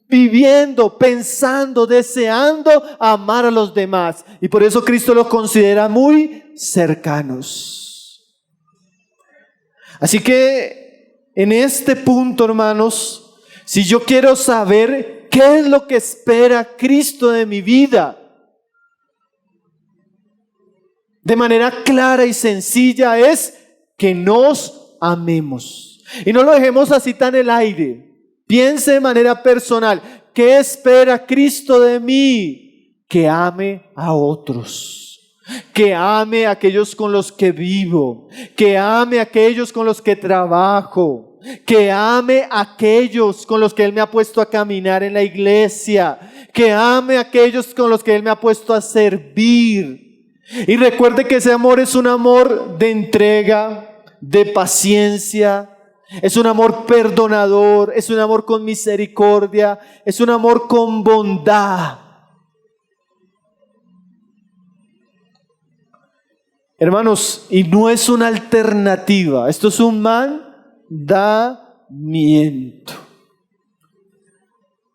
viviendo, pensando, deseando amar a los demás. Y por eso Cristo los considera muy cercanos. Así que en este punto, hermanos, si yo quiero saber qué es lo que espera Cristo de mi vida, de manera clara y sencilla, es que nos amemos. Y no lo dejemos así tan en el aire. Piense de manera personal, ¿qué espera Cristo de mí? Que ame a otros, que ame a aquellos con los que vivo, que ame a aquellos con los que trabajo, que ame a aquellos con los que Él me ha puesto a caminar en la iglesia, que ame a aquellos con los que Él me ha puesto a servir. Y recuerde que ese amor es un amor de entrega, de paciencia, Es un amor perdonador, es un amor con misericordia, es un amor con bondad. Hermanos, y no es una alternativa, esto es un mandamiento.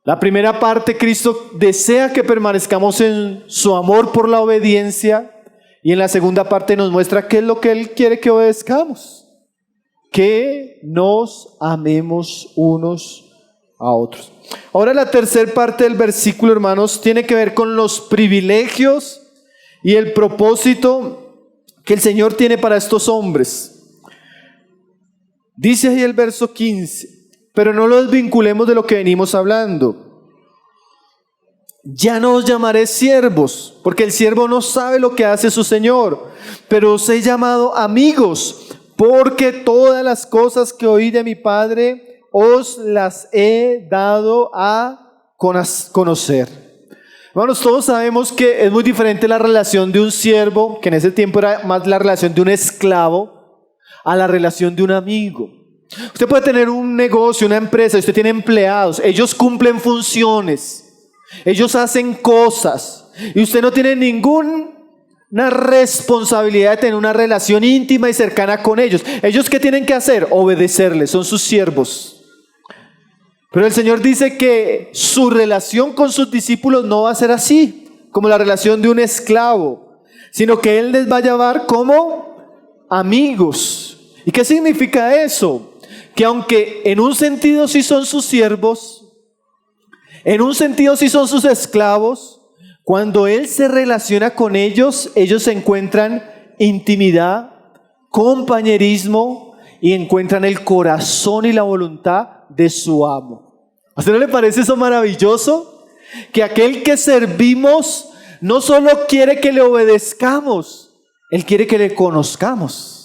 La primera parte, Cristo desea que permanezcamos en su amor por la obediencia, y en la segunda parte nos muestra qué es lo que Él quiere que obedezcamos: que nos amemos unos a otros. Ahora la tercera parte del versículo, hermanos, tiene que ver con los privilegios y el propósito que el Señor tiene para estos hombres. Dice ahí el verso 15: pero no los vinculemos de lo que venimos hablando. Ya no os llamaré siervos, porque el siervo no sabe lo que hace su Señor, pero os he llamado amigos, porque todas las cosas que oí de mi Padre os las he dado a conocer. Hermanos, todos sabemos que es muy diferente la relación de un siervo, que en ese tiempo era más la relación de un esclavo, a la relación de un amigo. Usted puede tener un negocio, una empresa, usted tiene empleados, ellos cumplen funciones, ellos hacen cosas, y usted no tiene ninguna responsabilidad de tener una relación íntima y cercana con ellos. ¿Ellos qué tienen que hacer? Obedecerles, son sus siervos. Pero el Señor dice que su relación con sus discípulos no va a ser así, como la relación de un esclavo, sino que Él les va a llamar como amigos. ¿Y qué significa eso? Que aunque en un sentido sí son sus siervos, en un sentido sí son sus esclavos, cuando Él se relaciona con ellos, ellos encuentran intimidad, compañerismo y encuentran el corazón y la voluntad de su amo. ¿A usted no le parece eso maravilloso? Que aquel que servimos no solo quiere que le obedezcamos, Él quiere que le conozcamos.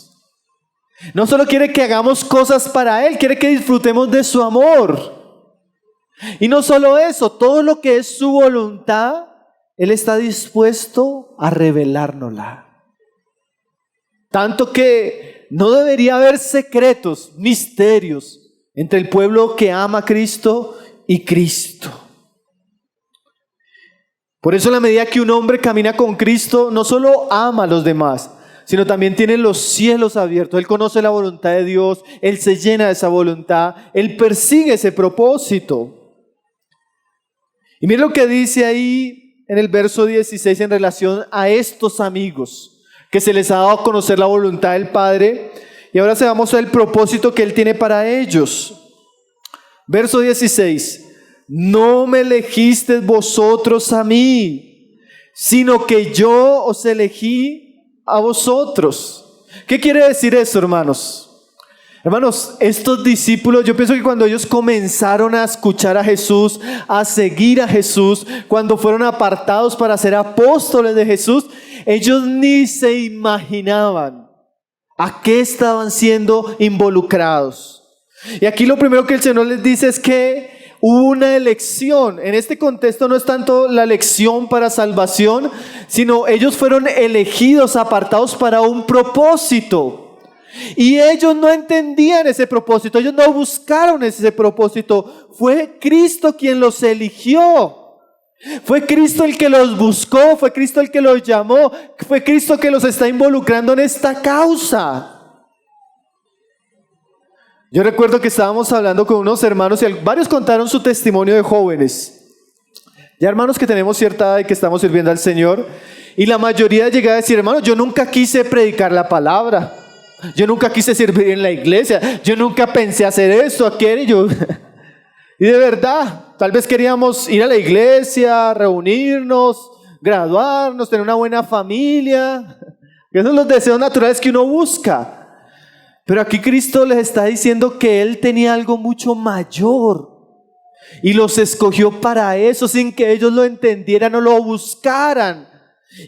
No solo quiere que hagamos cosas para Él, quiere que disfrutemos de su amor. Y no solo eso, todo lo que es su voluntad, Él está dispuesto a revelárnosla. Tanto que no debería haber secretos, misterios entre el pueblo que ama a Cristo y Cristo. Por eso, en la medida que un hombre camina con Cristo, no solo ama a los demás, sino también tiene los cielos abiertos. Él conoce la voluntad de Dios, Él se llena de esa voluntad, Él persigue ese propósito. Y mire lo que dice ahí en el verso 16 en relación a estos amigos que se les ha dado a conocer la voluntad del Padre. Y ahora se vamos al propósito que Él tiene para ellos. Verso 16: no me elegisteis vosotros a mí, sino que yo os elegí a vosotros. ¿Qué quiere decir eso, hermanos? Hermanos, estos discípulos, yo pienso que cuando ellos comenzaron a escuchar a Jesús, a seguir a Jesús, cuando fueron apartados para ser apóstoles de Jesús, ellos ni se imaginaban a qué estaban siendo involucrados. Y aquí lo primero que el Señor les dice es que hubo una elección. En este contexto no es tanto la elección para salvación, sino ellos fueron elegidos, apartados para un propósito. Y ellos no entendían ese propósito, ellos no buscaron ese propósito. Fue Cristo quien los eligió. Fue Cristo el que los buscó, fue Cristo el que los llamó, fue Cristo que los está involucrando en esta causa. Yo recuerdo que estábamos hablando con unos hermanos y varios contaron su testimonio de jóvenes. Ya hermanos que tenemos cierta edad y que estamos sirviendo al Señor. Y la mayoría llegaba a decir: hermano, yo nunca quise predicar la palabra. Yo nunca quise servir en la iglesia. Yo nunca pensé hacer esto, aquello. Y yo... Y de verdad, tal vez queríamos ir a la iglesia, reunirnos, graduarnos, tener una buena familia. Esos son los deseos naturales que uno busca. Pero aquí Cristo les está diciendo que Él tenía algo mucho mayor. Y los escogió para eso sin que ellos lo entendieran o lo buscaran.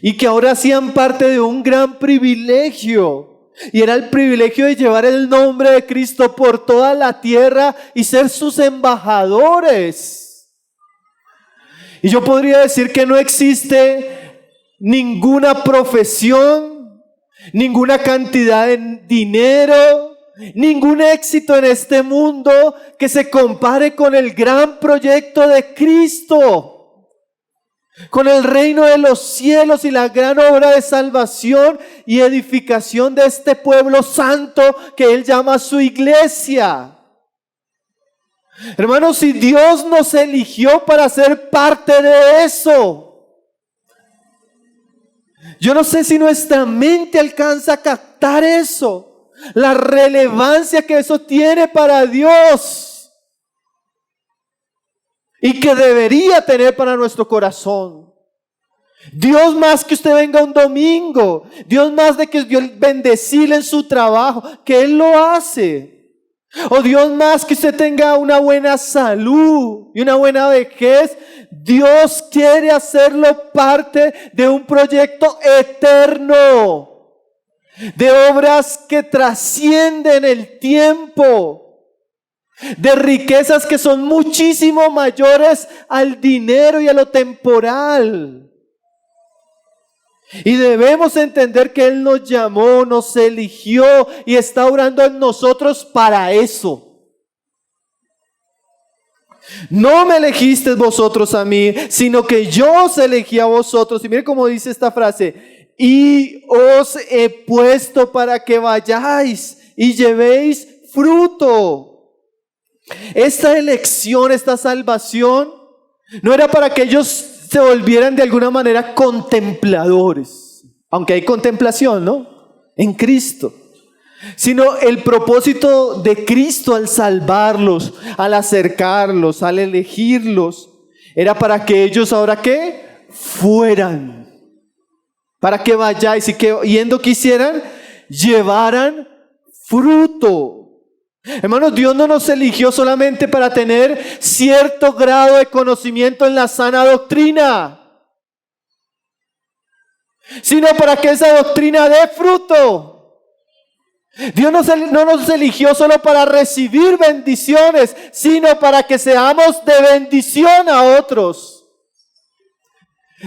Y que ahora hacían parte de un gran privilegio. Y era el privilegio de llevar el nombre de Cristo por toda la tierra y ser sus embajadores. Y yo podría decir que no existe ninguna profesión, ninguna cantidad de dinero, ningún éxito en este mundo que se compare con el gran proyecto de Cristo, con el reino de los cielos y la gran obra de salvación y edificación de este pueblo santo que Él llama su iglesia. Hermanos, si Dios nos eligió para ser parte de eso, yo no sé si nuestra mente alcanza a captar eso, la relevancia que eso tiene para Dios y que debería tener para nuestro corazón. Dios más que usted venga un domingo, Dios más de que Dios bendecirle en su trabajo, que Él lo hace. O Dios más que usted tenga una buena salud y una buena vejez. Dios quiere hacerlo parte de un proyecto eterno, de obras que trascienden el tiempo, de riquezas que son muchísimo mayores al dinero y a lo temporal. Y debemos entender que Él nos llamó, nos eligió y está obrando en nosotros para eso. No me elegisteis vosotros a mí, sino que yo os elegí a vosotros. Y mire cómo dice esta frase: y os he puesto para que vayáis y llevéis fruto. Esta elección, esta salvación, no era para que ellos se volvieran de alguna manera contempladores, aunque hay contemplación, ¿no? En Cristo. Sino el propósito de Cristo al salvarlos, al acercarlos, al elegirlos, era para que ellos ahora ¿qué? Fueran. Para que vayáis y que yendo quisieran, llevaran fruto. Hermanos, Dios no nos eligió solamente para tener cierto grado de conocimiento en la sana doctrina, sino para que esa doctrina dé fruto. Dios no nos eligió solo para recibir bendiciones, sino para que seamos de bendición a otros.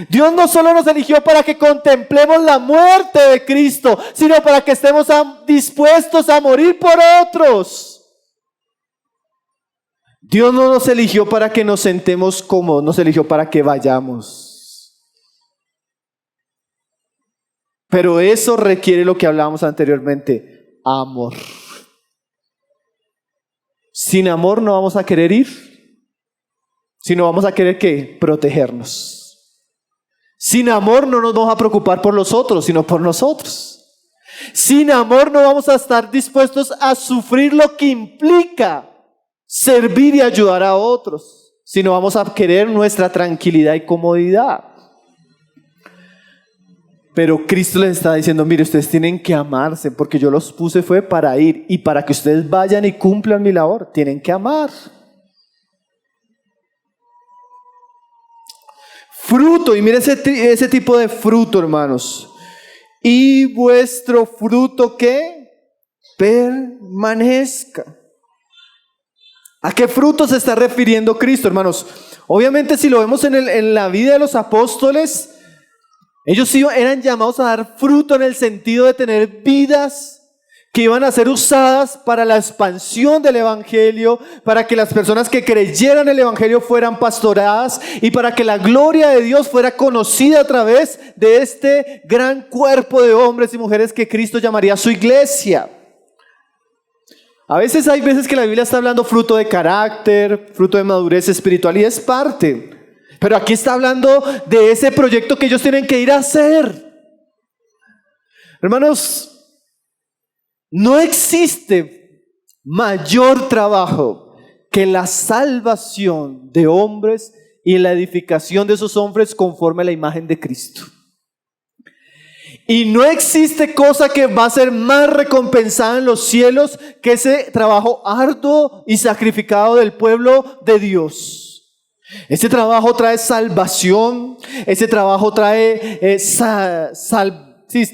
Dios no solo nos eligió para que contemplemos la muerte de Cristo, sino para que estemos dispuestos a morir por otros. Dios no nos eligió para que nos sentemos cómodos, nos eligió para que vayamos. Pero eso requiere lo que hablábamos anteriormente: amor. Sin amor no vamos a querer ir, sino vamos a querer ¿qué? Protegernos. Sin amor no nos vamos a preocupar por los otros, sino por nosotros. Sin amor no vamos a estar dispuestos a sufrir lo que implica servir y ayudar a otros, sino vamos a querer nuestra tranquilidad y comodidad. Pero Cristo les está diciendo: mire, ustedes tienen que amarse, porque yo los puse fue para ir, y para que ustedes vayan y cumplan mi labor, tienen que amar. Fruto, y mire ese tipo de fruto, hermanos. Y vuestro fruto ¿qué? Permanezca. ¿A qué fruto se está refiriendo Cristo, hermanos? Obviamente, si lo vemos en la vida de los apóstoles, ellos eran llamados a dar fruto en el sentido de tener vidas que iban a ser usadas para la expansión del evangelio, para que las personas que creyeran el evangelio fueran pastoreadas y para que la gloria de Dios fuera conocida a través de este gran cuerpo de hombres y mujeres que Cristo llamaría su iglesia. A veces hay veces que la Biblia está hablando fruto de carácter, fruto de madurez espiritual, y es parte. Pero aquí está hablando de ese proyecto que ellos tienen que ir a hacer. Hermanos, no existe mayor trabajo que la salvación de hombres y la edificación de esos hombres conforme a la imagen de Cristo. Y no existe cosa que va a ser más recompensada en los cielos que ese trabajo arduo y sacrificado del pueblo de Dios. Ese trabajo trae salvación, ese trabajo trae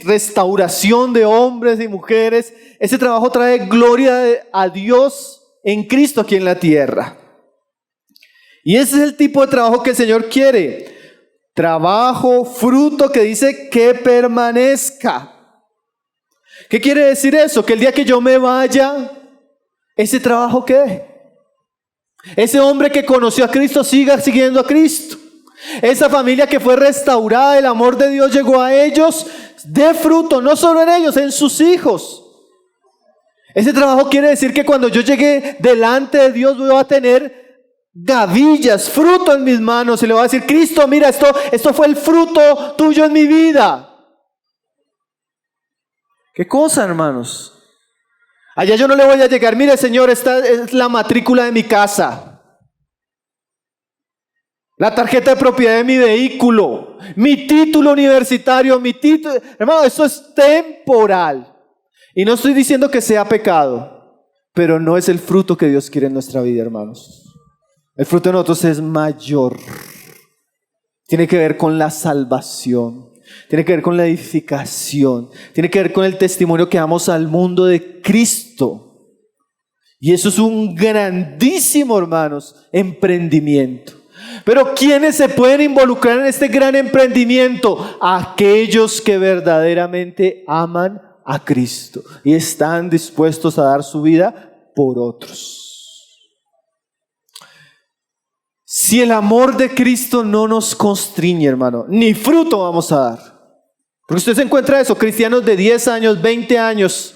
restauración de hombres y mujeres, ese trabajo trae gloria a Dios en Cristo aquí en la tierra. Y ese es el tipo de trabajo que el Señor quiere. Trabajo, fruto que dice que permanezca. ¿Qué quiere decir eso? Que el día que yo me vaya, ese trabajo quede. Ese hombre que conoció a Cristo siga siguiendo a Cristo. Esa familia que fue restaurada, el amor de Dios llegó a ellos, dé fruto, no solo en ellos, en sus hijos. Ese trabajo quiere decir que cuando yo llegue delante de Dios voy a tener gavillas, fruto en mis manos, y le voy a decir: Cristo, mira, esto fue el fruto tuyo en mi vida. ¿Qué cosa, hermanos? Allá yo no le voy a llegar: mire, Señor, esta es la matrícula de mi casa, la tarjeta de propiedad de mi vehículo, mi título universitario, mi título. Hermano, eso es temporal. Y no estoy diciendo que sea pecado, pero no es el fruto que Dios quiere en nuestra vida, hermanos. El fruto de nosotros es mayor. Tiene que ver con la salvación. Tiene que ver con la edificación. Tiene que ver con el testimonio que damos al mundo de Cristo. Y eso es un grandísimo, hermanos, emprendimiento. Pero ¿quiénes se pueden involucrar en este gran emprendimiento? Aquellos que verdaderamente aman a Cristo y están dispuestos a dar su vida por otros. Si el amor de Cristo no nos constriñe, hermano, ni fruto vamos a dar. Porque usted se encuentra eso, cristianos de 10 años, 20 años,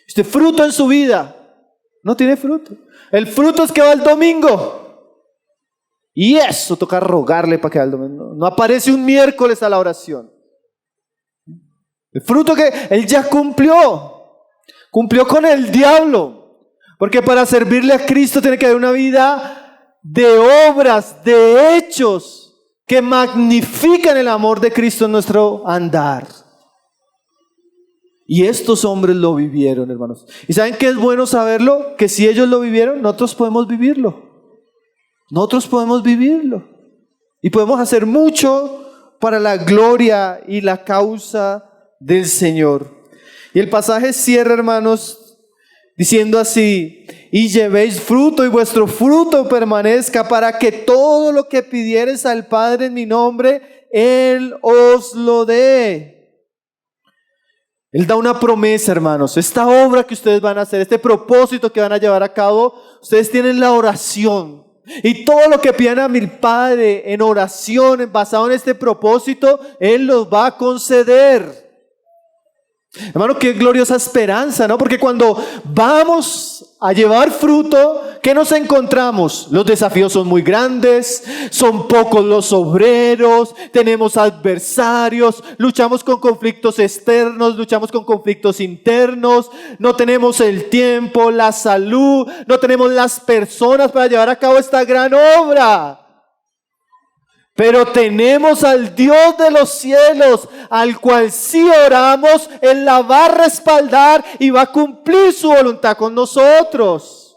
usted fruto en su vida, no tiene fruto. El fruto es que va el domingo. Y eso toca rogarle para que vaya el domingo. No aparece un miércoles a la oración. El fruto que él ya cumplió con el diablo. Porque para servirle a Cristo tiene que haber una vida de obras, de hechos que magnifican el amor de Cristo en nuestro andar. Y estos hombres lo vivieron, hermanos. ¿Y saben qué es bueno saberlo? Que si ellos lo vivieron, nosotros podemos vivirlo. Nosotros podemos vivirlo. Y podemos hacer mucho para la gloria y la causa del Señor. Y el pasaje cierra, hermanos, diciendo así: y llevéis fruto y vuestro fruto permanezca, para que todo lo que pidiereis al Padre en mi nombre, Él os lo dé. Él da una promesa, hermanos. Esta obra que ustedes van a hacer, este propósito que van a llevar a cabo, ustedes tienen la oración. Y todo lo que pidan a mi Padre en oración, basado en este propósito, Él los va a conceder. Hermano, qué gloriosa esperanza, ¿no? Porque cuando vamos a llevar fruto, ¿qué nos encontramos? Los desafíos son muy grandes, son pocos los obreros, tenemos adversarios, luchamos con conflictos externos, luchamos con conflictos internos, no tenemos el tiempo, la salud, no tenemos las personas para llevar a cabo esta gran obra. Pero tenemos al Dios de los cielos, al cual si oramos, Él la va a respaldar y va a cumplir su voluntad con nosotros.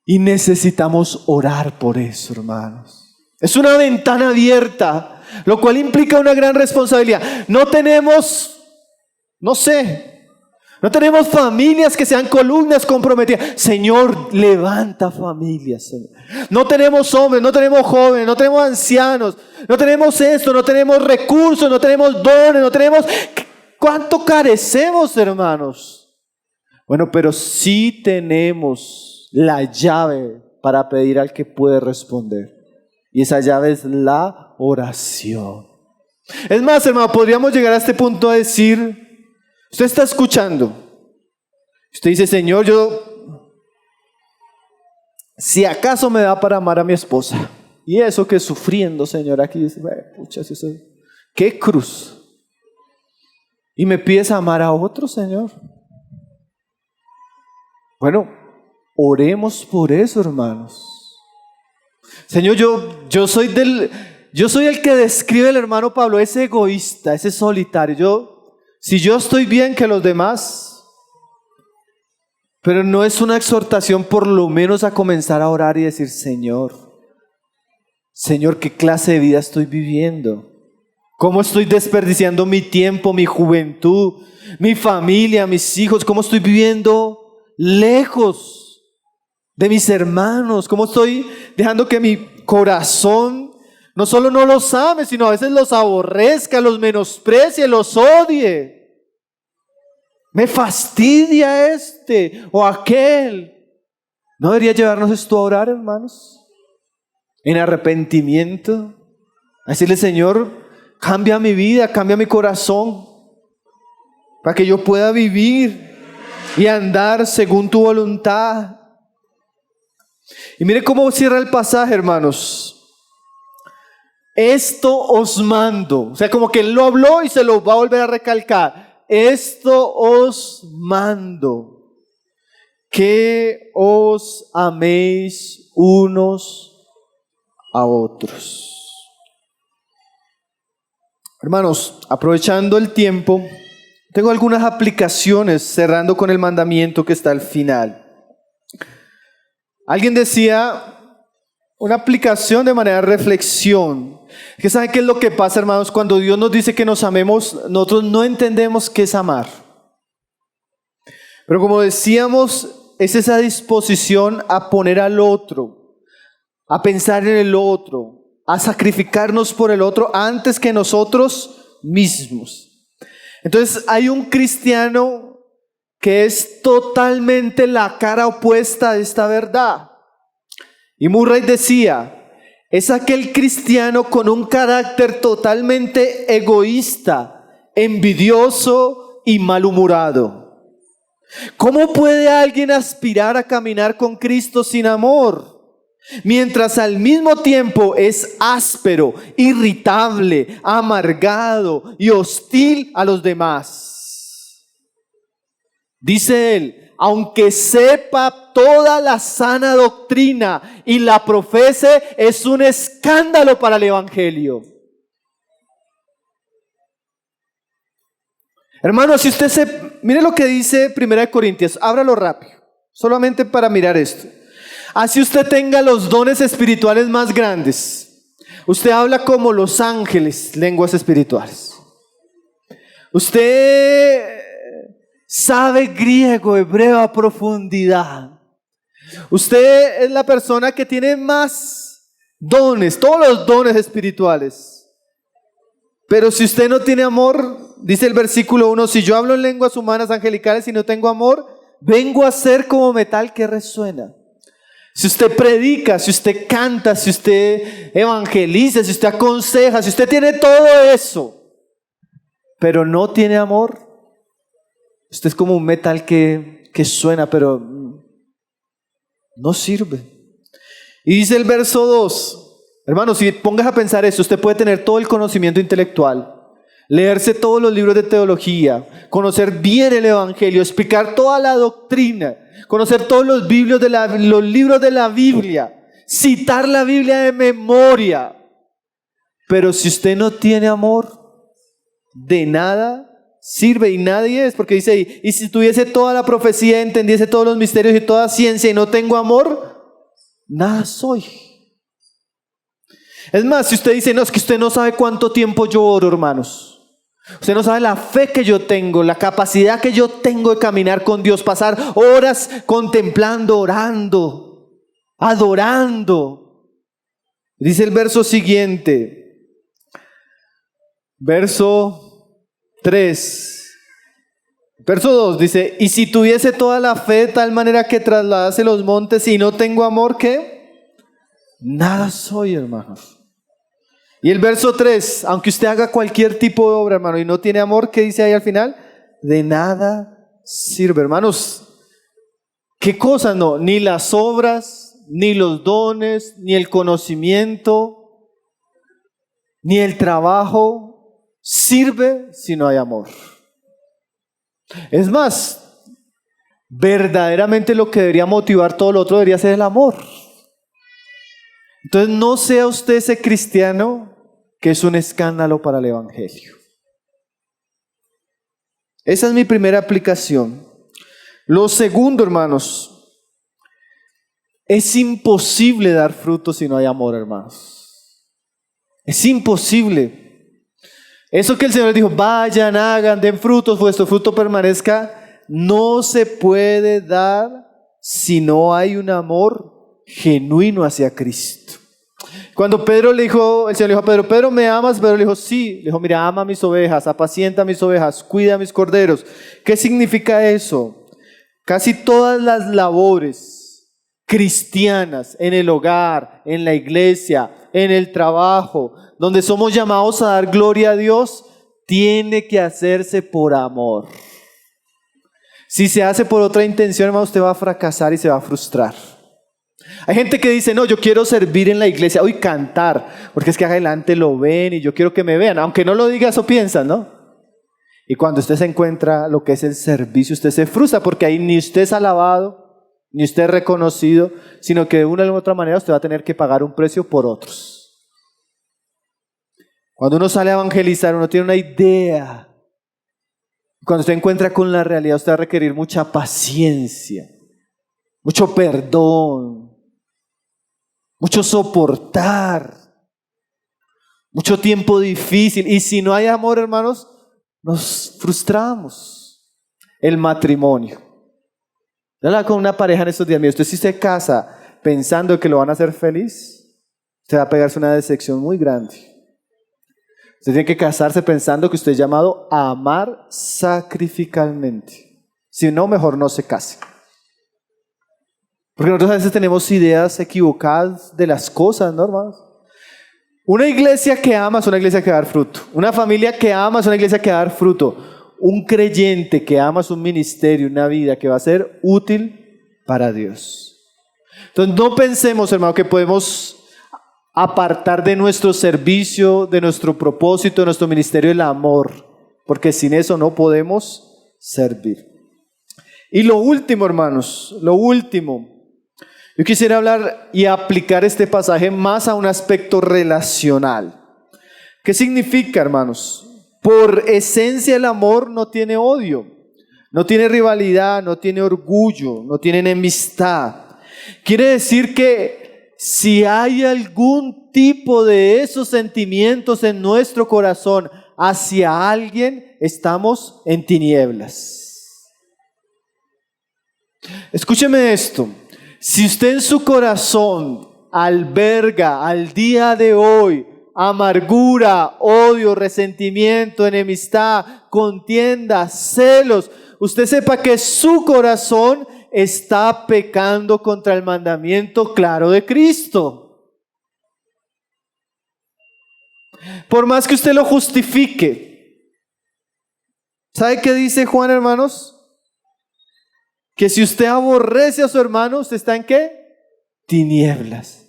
Y necesitamos orar por eso, hermanos. Es una ventana abierta, lo cual implica una gran responsabilidad. No tenemos familias que sean columnas comprometidas. Señor, levanta familias, Señor. No tenemos hombres, no tenemos jóvenes, no tenemos ancianos, no tenemos esto, no tenemos recursos, no tenemos dones, no tenemos... ¿Cuánto carecemos, hermanos? Bueno, pero sí tenemos la llave para pedir al que puede responder. Y esa llave es la oración. Es más, hermano, podríamos llegar a este punto a decir... Usted está escuchando. Usted dice: Señor, si acaso me da para amar a mi esposa. Y eso que sufriendo, Señor, aquí dice: pucha, qué cruz. Y me pides amar a otro, Señor. Bueno, oremos por eso, hermanos. Señor, yo soy el que describe el hermano Pablo, ese egoísta, ese solitario. Si yo estoy bien que los demás, pero no es una exhortación por lo menos a comenzar a orar y decir: Señor, ¿qué clase de vida estoy viviendo? ¿Cómo estoy desperdiciando mi tiempo, mi juventud, mi familia, mis hijos? ¿Cómo estoy viviendo lejos de mis hermanos? ¿Cómo estoy dejando que mi corazón no solo no los ame, sino a veces los aborrezca, los menosprecie, los odie. Me fastidia este o aquel. ¿No debería llevarnos esto a orar, hermanos? En arrepentimiento. A decirle, Señor, cambia mi vida, cambia mi corazón, para que yo pueda vivir y andar según tu voluntad. Y mire cómo cierra el pasaje, hermanos. Esto os mando. O sea, como que él lo habló y se lo va a volver a recalcar. Esto os mando, que os améis unos a otros. Hermanos, aprovechando el tiempo, tengo algunas aplicaciones cerrando con el mandamiento que está al final. Alguien decía una aplicación de manera de reflexión. Que ¿saben qué es lo que pasa, hermanos? Cuando Dios nos dice que nos amemos, nosotros no entendemos qué es amar. Pero como decíamos, es esa disposición a poner al otro, a pensar en el otro, a sacrificarnos por el otro antes que nosotros mismos. Entonces hay un cristiano que es totalmente la cara opuesta de esta verdad. Y Murray decía, es aquel cristiano con un carácter totalmente egoísta, envidioso y malhumorado. ¿Cómo puede alguien aspirar a caminar con Cristo sin amor? Mientras al mismo tiempo es áspero, irritable, amargado y hostil a los demás. Dice él, aunque sepa toda la sana doctrina y la profese, es un escándalo para el evangelio. Hermano, si usted mire lo que dice 1 Corintios, ábralo rápido, solamente para mirar esto. Así usted tenga los dones espirituales más grandes. Usted habla como los ángeles, lenguas espirituales. Usted sabe griego, hebreo a profundidad. Usted es la persona que tiene más dones, todos los dones espirituales. Pero si usted no tiene amor, dice el versículo 1, si yo hablo en lenguas humanas angelicales y no tengo amor, vengo a ser como metal que resuena. Si usted predica, si usted canta, si usted evangeliza, si usted aconseja, si usted tiene todo eso, pero no tiene amor, usted es como un metal que suena, pero no sirve. Y dice el verso 2, hermano, si pongas a pensar eso, usted puede tener todo el conocimiento intelectual, leerse todos los libros de teología, conocer bien el evangelio, explicar toda la doctrina, conocer todos los libros de la Biblia, citar la Biblia de memoria. Pero si usted no tiene amor, de nada sirve y nadie es, porque dice, y si tuviese toda la profecía, entendiese todos los misterios y toda ciencia y no tengo amor, nada soy. Es más, si usted dice, no, es que usted no sabe cuánto tiempo yo oro, hermanos. Usted no sabe la fe que yo tengo, la capacidad que yo tengo de caminar con Dios, pasar horas contemplando, orando, adorando. Dice el verso siguiente, verso 3, verso 2, dice, y si tuviese toda la fe de tal manera que trasladase los montes y no tengo amor, ¿qué? Nada soy, hermanos. Y el verso 3, aunque usted haga cualquier tipo de obra, hermano, y no tiene amor, ¿qué dice ahí al final? De nada sirve, hermanos. ¿Qué cosa no? Ni las obras, ni los dones, ni el conocimiento, ni el trabajo sirve si no hay amor. Es más, verdaderamente lo que debería motivar todo lo otro debería ser el amor. Entonces no sea usted ese cristiano que es un escándalo para el evangelio. Esa es mi primera aplicación. Lo segundo, hermanos, es imposible dar fruto si no hay amor, hermanos. Es imposible. Eso que el Señor dijo, vayan, hagan, den frutos, vuestro fruto permanezca, no se puede dar si no hay un amor genuino hacia Cristo. Cuando Pedro le dijo, el Señor le dijo a Pedro, Pedro, ¿me amas? Pedro le dijo, sí. Le dijo, mira, ama mis ovejas, apacienta mis ovejas, cuida mis corderos. ¿Qué significa eso? Casi todas las labores cristianas en el hogar, en la iglesia, en el trabajo, donde somos llamados a dar gloria a Dios, tiene que hacerse por amor. Si se hace por otra intención, hermano, usted va a fracasar y se va a frustrar. Hay gente que dice, no, yo quiero servir en la iglesia, hoy cantar, porque es que adelante lo ven y yo quiero que me vean. Aunque no lo diga, eso piensan, ¿no? Y cuando usted se encuentra lo que es el servicio, usted se frustra porque ahí ni usted es alabado, ni usted es reconocido, sino que de una u otra manera usted va a tener que pagar un precio por otros. Cuando uno sale a evangelizar, uno tiene una idea. Cuando usted encuentra con la realidad, usted va a requerir mucha paciencia, mucho perdón, mucho soportar, mucho tiempo difícil. Y si no hay amor, hermanos, nos frustramos. El matrimonio. Yo hablaba con una pareja en estos días. Mira, usted si se casa pensando que lo van a hacer feliz, usted va a pegarse una decepción muy grande. Usted tiene que casarse pensando que usted es llamado a amar sacrificalmente. Si no, mejor no se case. Porque nosotros a veces tenemos ideas equivocadas de las cosas, ¿no, hermanos? Una iglesia que ama es una iglesia que va a dar fruto. Una familia que ama es una iglesia que va a dar fruto. Un creyente que ama es un ministerio, una vida que va a ser útil para Dios. Entonces no pensemos, hermano, que podemos apartar de nuestro servicio, de nuestro propósito, de nuestro ministerio el amor, porque sin eso no podemos servir. Y lo último, hermanos, lo último, yo quisiera hablar y aplicar este pasaje más a un aspecto relacional. ¿Qué significa, hermanos? Por esencia el amor no tiene odio, no tiene rivalidad, no tiene orgullo, no tiene enemistad. Quiere decir que si hay algún tipo de esos sentimientos en nuestro corazón hacia alguien, estamos en tinieblas. Escúcheme esto. Si usted en su corazón alberga al día de hoy amargura, odio, resentimiento, enemistad, contienda, celos, usted sepa que su corazón está pecando contra el mandamiento claro de Cristo. Por más que usted lo justifique. ¿Sabe qué dice Juan, hermanos? Que si usted aborrece a su hermano, ¿usted está en qué? Tinieblas.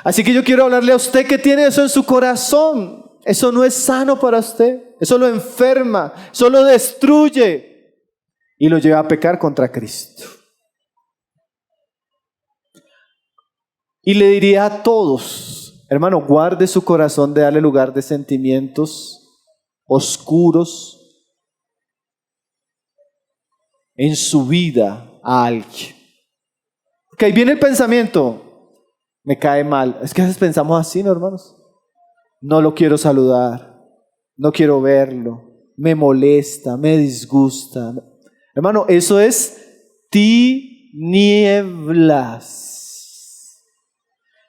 Así que yo quiero hablarle a usted que tiene eso en su corazón. Eso no es sano para usted. Eso lo enferma, eso lo destruye y lo lleva a pecar contra Cristo. Y le diría a todos, hermano, guarde su corazón de darle lugar de sentimientos oscuros en su vida a alguien. Porque ahí viene el pensamiento, me cae mal. Es que a veces pensamos así, ¿no, hermanos? No lo quiero saludar, no quiero verlo, me molesta, me disgusta. Hermano, eso es tinieblas.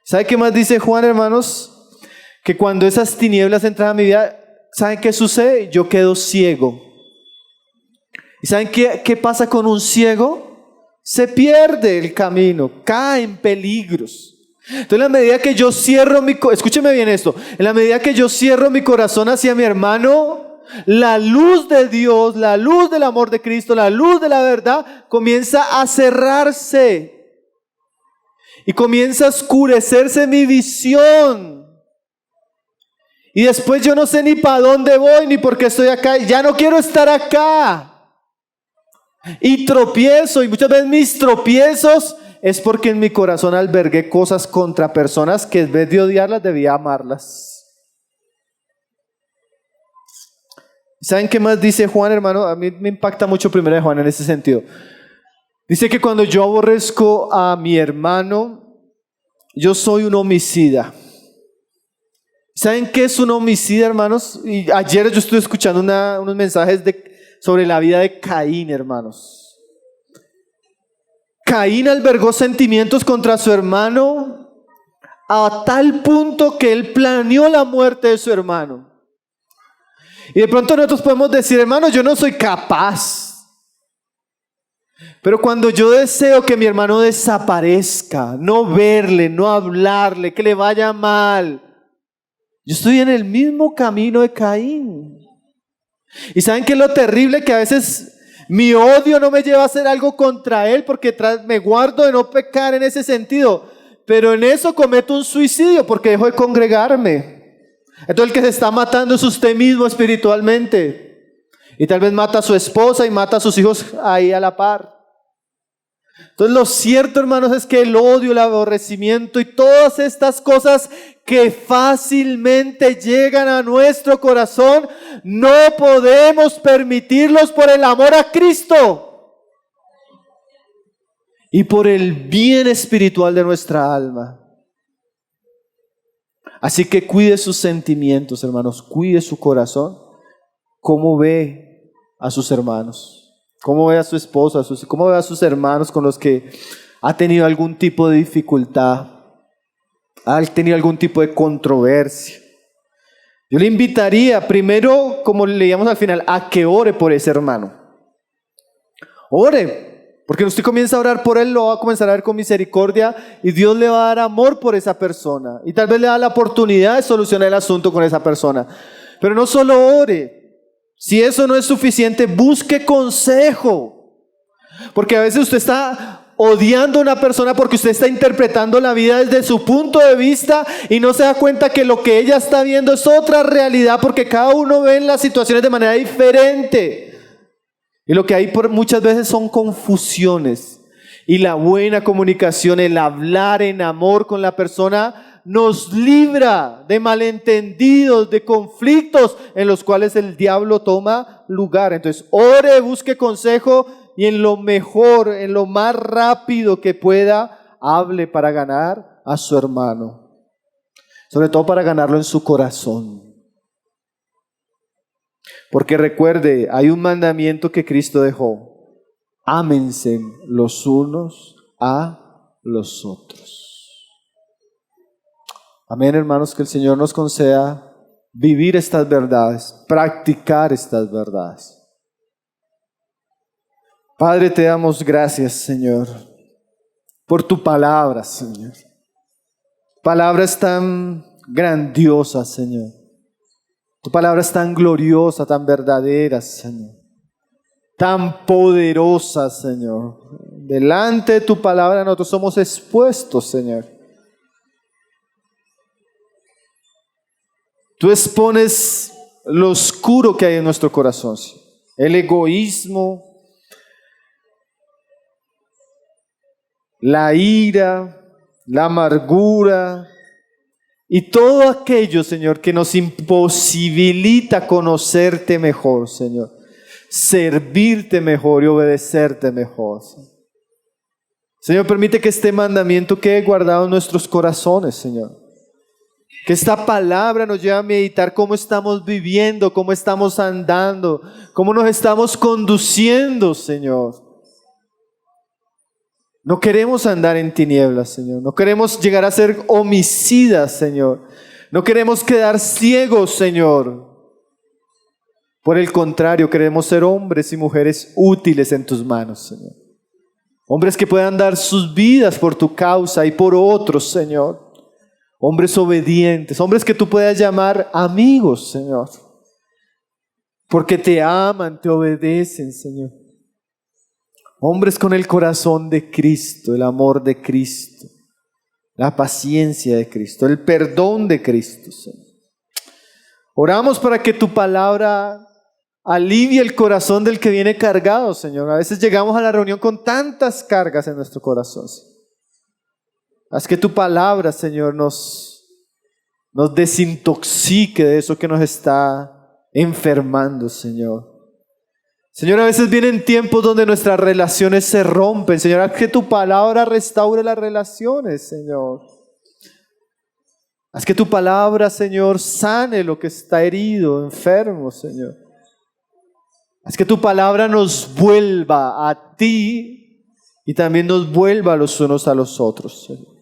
¿Sabe qué más dice Juan, hermanos? Que cuando esas tinieblas entran a mi vida, ¿saben qué sucede? Yo quedo ciego. ¿Y saben qué pasa con un ciego? Se pierde el camino, cae en peligros. Entonces, en la medida que yo cierro escúcheme bien esto, en la medida que yo cierro mi corazón hacia mi hermano, la luz de Dios, la luz del amor de Cristo, la luz de la verdad comienza a cerrarse y comienza a oscurecerse mi visión. Y después yo no sé ni para dónde voy ni por qué estoy acá, ya no quiero estar acá. Y tropiezo, y muchas veces mis tropiezos es porque en mi corazón albergué cosas contra personas que en vez de odiarlas debía amarlas. ¿Saben qué más dice Juan, hermano? A mí me impacta mucho Primera de Juan en ese sentido. Dice que cuando yo aborrezco a mi hermano, yo soy un homicida. ¿Saben qué es un homicida, hermanos? Y ayer yo estuve escuchando unos mensajes sobre la vida de Caín, hermanos. Caín albergó sentimientos contra su hermano a tal punto que él planeó la muerte de su hermano. Y de pronto nosotros podemos decir, hermano, yo no soy capaz. Pero cuando yo deseo que mi hermano desaparezca, no verle, no hablarle, que le vaya mal, yo estoy en el mismo camino de Caín. ¿Y saben qué es lo terrible? Que a veces mi odio no me lleva a hacer algo contra él porque me guardo de no pecar en ese sentido. Pero en eso cometo un suicidio porque dejo de congregarme. Entonces el que se está matando es usted mismo espiritualmente. Y tal vez mata a su esposa y mata a sus hijos ahí a la par. Entonces lo cierto, hermanos, es que el odio, el aborrecimiento y todas estas cosas que fácilmente llegan a nuestro corazón, no podemos permitirlos por el amor a Cristo y por el bien espiritual de nuestra alma. Así que cuide sus sentimientos, hermanos, cuide su corazón. ¿Cómo ve a sus hermanos? ¿Cómo ve a su esposa? ¿Cómo ve a sus hermanos con los que ha tenido algún tipo de dificultad? ¿Ha tenido algún tipo de controversia? Yo le invitaría primero, como leíamos al final, a que ore por ese hermano. Ore, porque usted comienza a orar por él, lo va a comenzar a ver con misericordia y Dios le va a dar amor por esa persona. Y tal vez le da la oportunidad de solucionar el asunto con esa persona. Pero no solo ore. Si eso no es suficiente, busque consejo. Porque a veces usted está odiando a una persona porque usted está interpretando la vida desde su punto de vista y no se da cuenta que lo que ella está viendo es otra realidad, porque cada uno ve las situaciones de manera diferente. Y lo que hay muchas veces son confusiones. Y la buena comunicación, el hablar en amor con la persona, nos libra de malentendidos, de conflictos en los cuales el diablo toma lugar. Entonces, ore, busque consejo y en lo mejor, en lo más rápido que pueda, hable para ganar a su hermano. Sobre todo para ganarlo en su corazón. Porque recuerde, hay un mandamiento que Cristo dejó: ámense los unos a los otros. Amén, hermanos, que el Señor nos conceda vivir estas verdades, practicar estas verdades. Padre, te damos gracias, Señor, por tu palabra, Señor. Palabra es tan grandiosa, Señor. Tu palabra es tan gloriosa, tan verdadera, Señor. Tan poderosa, Señor. Delante de tu palabra nosotros somos expuestos, Señor. Tú expones lo oscuro que hay en nuestro corazón, Señor. El egoísmo, la ira, la amargura y todo aquello, Señor, que nos imposibilita conocerte mejor, Señor. Servirte mejor y obedecerte mejor. Señor, permite que este mandamiento quede guardado en nuestros corazones, Señor. Que esta palabra nos lleve a meditar cómo estamos viviendo, cómo estamos andando, cómo nos estamos conduciendo, Señor. No queremos andar en tinieblas, Señor. No queremos llegar a ser homicidas, Señor. No queremos quedar ciegos, Señor. Por el contrario, queremos ser hombres y mujeres útiles en tus manos, Señor. Hombres que puedan dar sus vidas por tu causa y por otros, Señor. Hombres obedientes, hombres que tú puedas llamar amigos, Señor. Porque te aman, te obedecen, Señor. Hombres con el corazón de Cristo, el amor de Cristo, la paciencia de Cristo, el perdón de Cristo, Señor. Oramos para que tu palabra alivie el corazón del que viene cargado, Señor. A veces llegamos a la reunión con tantas cargas en nuestro corazón, Señor. Haz que tu palabra, Señor, nos desintoxique de eso que nos está enfermando, Señor. Señor, a veces vienen tiempos donde nuestras relaciones se rompen. Señor, haz que tu palabra restaure las relaciones, Señor. Haz que tu palabra, Señor, sane lo que está herido, enfermo, Señor. Haz que tu palabra nos vuelva a ti y también nos vuelva los unos a los otros, Señor.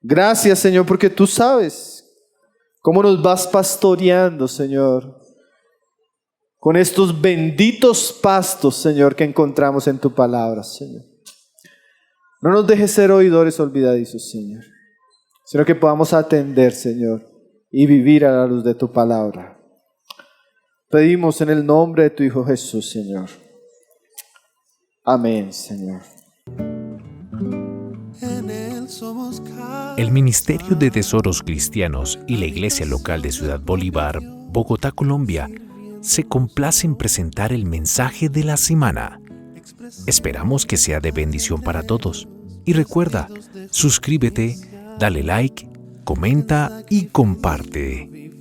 Gracias, Señor, porque tú sabes cómo nos vas pastoreando, Señor, con estos benditos pastos, Señor, que encontramos en tu palabra, Señor. No nos dejes ser oidores olvidadizos, Señor, sino que podamos atender, Señor, y vivir a la luz de tu palabra. Pedimos en el nombre de tu Hijo Jesús, Señor. Amén, Señor. El Ministerio de Tesoros Cristianos y la Iglesia Local de Ciudad Bolívar, Bogotá, Colombia, se complace en presentar el mensaje de la semana. Esperamos que sea de bendición para todos. Y recuerda, suscríbete, dale like, comenta y comparte.